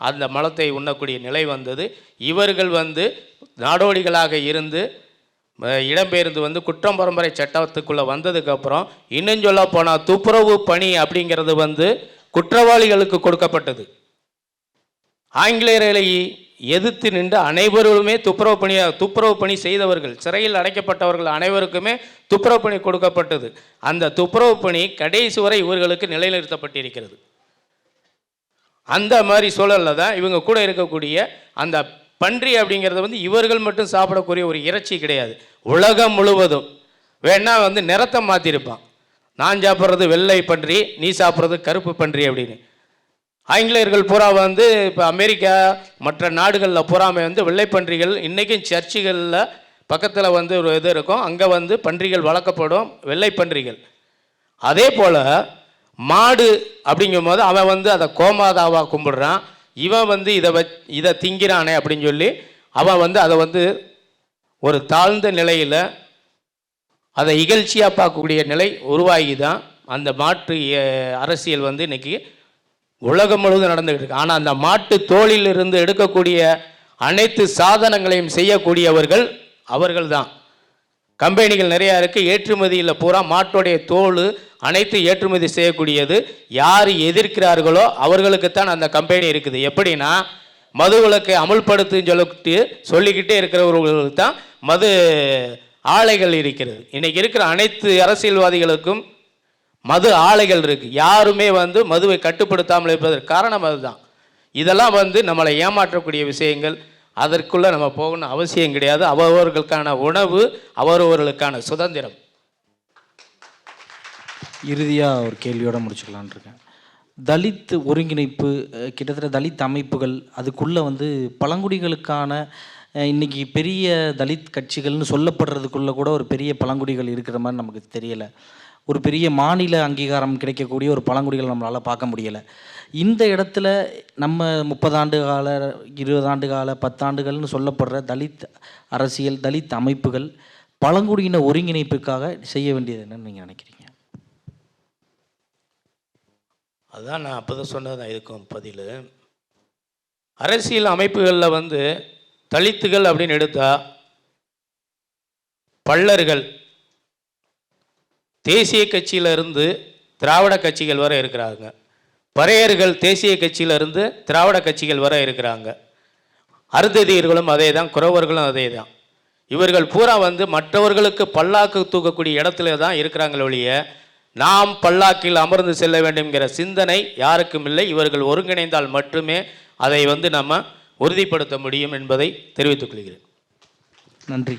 அந்த மலத்தை உண்ணக்கூடிய நிலை வந்தது. இவர்கள் நாடோடிகளாக இருந்து இடம்பெயர்ந்து குற்றம் பரம்பரை சட்டத்துக்குள்ளே வந்ததுக்கப்புறம் இன்னும் சொல்ல போனால் துப்புரவு பணி அப்படிங்கிறது குற்றவாளிகளுக்கு கொடுக்கப்பட்டது. ஆங்கிலேயர்களை எதிர்த்து நின்று அனைவருமே துப்புரவு பணி செய்தவர்கள், சிறையில் அடைக்கப்பட்டவர்கள் அனைவருக்குமே துப்புரவு பணி கொடுக்கப்பட்டது. அந்த துப்புரவு பணி கடைசி வரை இவர்களுக்கு நிலைநிறுத்தப்பட்டிருக்கிறது. அந்த மாதிரி சூழலில் தான் இவங்க கூட இருக்கக்கூடிய அந்த பன்றி அப்படிங்கிறது இவர்கள் மட்டும் சாப்பிடக்கூடிய ஒரு இறைச்சி கிடையாது. உலகம் முழுவதும் வேணா நிறத்தை மாற்றிருப்பான். நான் சாப்பிட்றது வெள்ளை பன்றி, நீ சாப்பிட்றது கருப்பு பன்றி அப்படின்னு. ஆங்கிலேயர்கள் பூரா இப்போ அமெரிக்கா மற்ற நாடுகளில் பூராமே வெள்ளைப்பன்றிகள் இன்றைக்கும் சர்ச்சுகளில் பக்கத்தில் வந்து ஒரு இது இருக்கும், அங்கே வந்து பன்றிகள் வளர்க்கப்படும், வெள்ளை பன்றிகள். அதே போல் மாடு அப்படிங்கும் போது அவன் வந்து அதை கோமாதாவாக கும்பிடுறான், இவன் வந்து இதை திங்கிறானே அப்படின்னு சொல்லி அவன் வந்து அதை வந்து ஒரு தாழ்ந்த நிலையில் அதை இகழ்ச்சியாக பார்க்கக்கூடிய நிலை உருவாகி தான் அந்த மாட்டு அரசியல் வந்து இன்றைக்கி உலகம் முழுவதும் நடந்துகிட்டு இருக்கு. ஆனால் அந்த மாட்டு தோலிலிருந்து எடுக்கக்கூடிய அனைத்து சாதனங்களையும் செய்யக்கூடியவர்கள் அவர்கள் தான். கம்பெனிகள் நிறையா இருக்குது, ஏற்றுமதியில் பூரா மாட்டோடைய தோல் அனைத்து ஏற்றுமதி செய்யக்கூடியது. யார் எதிர்க்கிறார்களோ அவர்களுக்குத்தான் அந்த கம்பெனி இருக்குது. எப்படின்னா மது விலக்கை அமுல்படுத்துன்னு சொல்லிக்கிட்டே இருக்கிறவர்களுக்கு தான் மது ஆலைகள் இருக்கிறது. இன்றைக்கி இருக்கிற அனைத்து அரசியல்வாதிகளுக்கும் மது ஆலைகள் இருக்குது. யாருமே வந்து மதுவை கட்டுப்படுத்தாமல் இருப்பதற்கு காரணம் அதுதான். இதெல்லாம் வந்து நம்மளை ஏமாற்றக்கூடிய விஷயங்கள். அதற்குள்ளே நம்ம போகணும் அவசியம் கிடையாது. அவர்களுக்கான உணவு, அவரவர்களுக்கான சுதந்திரம். இறுதியாக ஒரு கேள்வியோடு முடிச்சுக்கலான் இருக்கேன். தலித் ஒருங்கிணைப்பு, கிட்டத்தட்ட தலித் அமைப்புகள், அதுக்குள்ளே வந்து பழங்குடிகளுக்கான இன்றைக்கி பெரிய தலித் கட்சிகள்னு சொல்லப்படுறதுக்குள்ளே கூட ஒரு பெரிய பழங்குடிகள் இருக்கிற மாதிரி நமக்கு தெரியலை. ஒரு பெரிய மாநில அங்கீகாரம் கிடைக்கக்கூடிய ஒரு பழங்குடிகள் நம்மளால் பார்க்க முடியலை. இந்த இடத்துல நம்ம 30 ஆண்டு கால, 20 ஆண்டு கால, 10 ஆண்டுகள்னு சொல்லப்படுற தலித் அரசியல், தலித் அமைப்புகள் பழங்குடியின ஒருங்கிணைப்புக்காக செய்ய வேண்டியது என்னன்னு நீங்கள் நினைக்கிறீங்க? அதுதான் நான் அப்போ தான் சொன்னதான் இருக்கும் பதில். அரசியல் அமைப்புகளில் வந்து தலித்துகள் அப்படின்னு எடுத்தால் பள்ளர்கள் தேசிய கட்சியிலிருந்து திராவிட கட்சிகள் வரை இருக்கிறாங்க, பறையர்கள் தேசிய கட்சியிலிருந்து திராவிட கட்சிகள் வரை இருக்கிறாங்க, அருந்ததியர்களும் அதே தான், குறவர்களும் அதே தான். இவர்கள் பூரா வந்து மற்றவர்களுக்கு பல்லாக்கு தூக்கக்கூடிய இடத்துல தான் இருக்கிறாங்களே ஒழிய நாம் பல்லாக்கில் அமர்ந்து செல்ல வேண்டும் என்கிற சிந்தனை யாருக்கும் இல்லை. இவர்கள் ஒருங்கிணைந்தால் மட்டுமே அதை வந்து நம்ம உறுதிப்படுத்த முடியும் என்பதை தெரிவித்துக் கொள்கிறேன். நன்றி.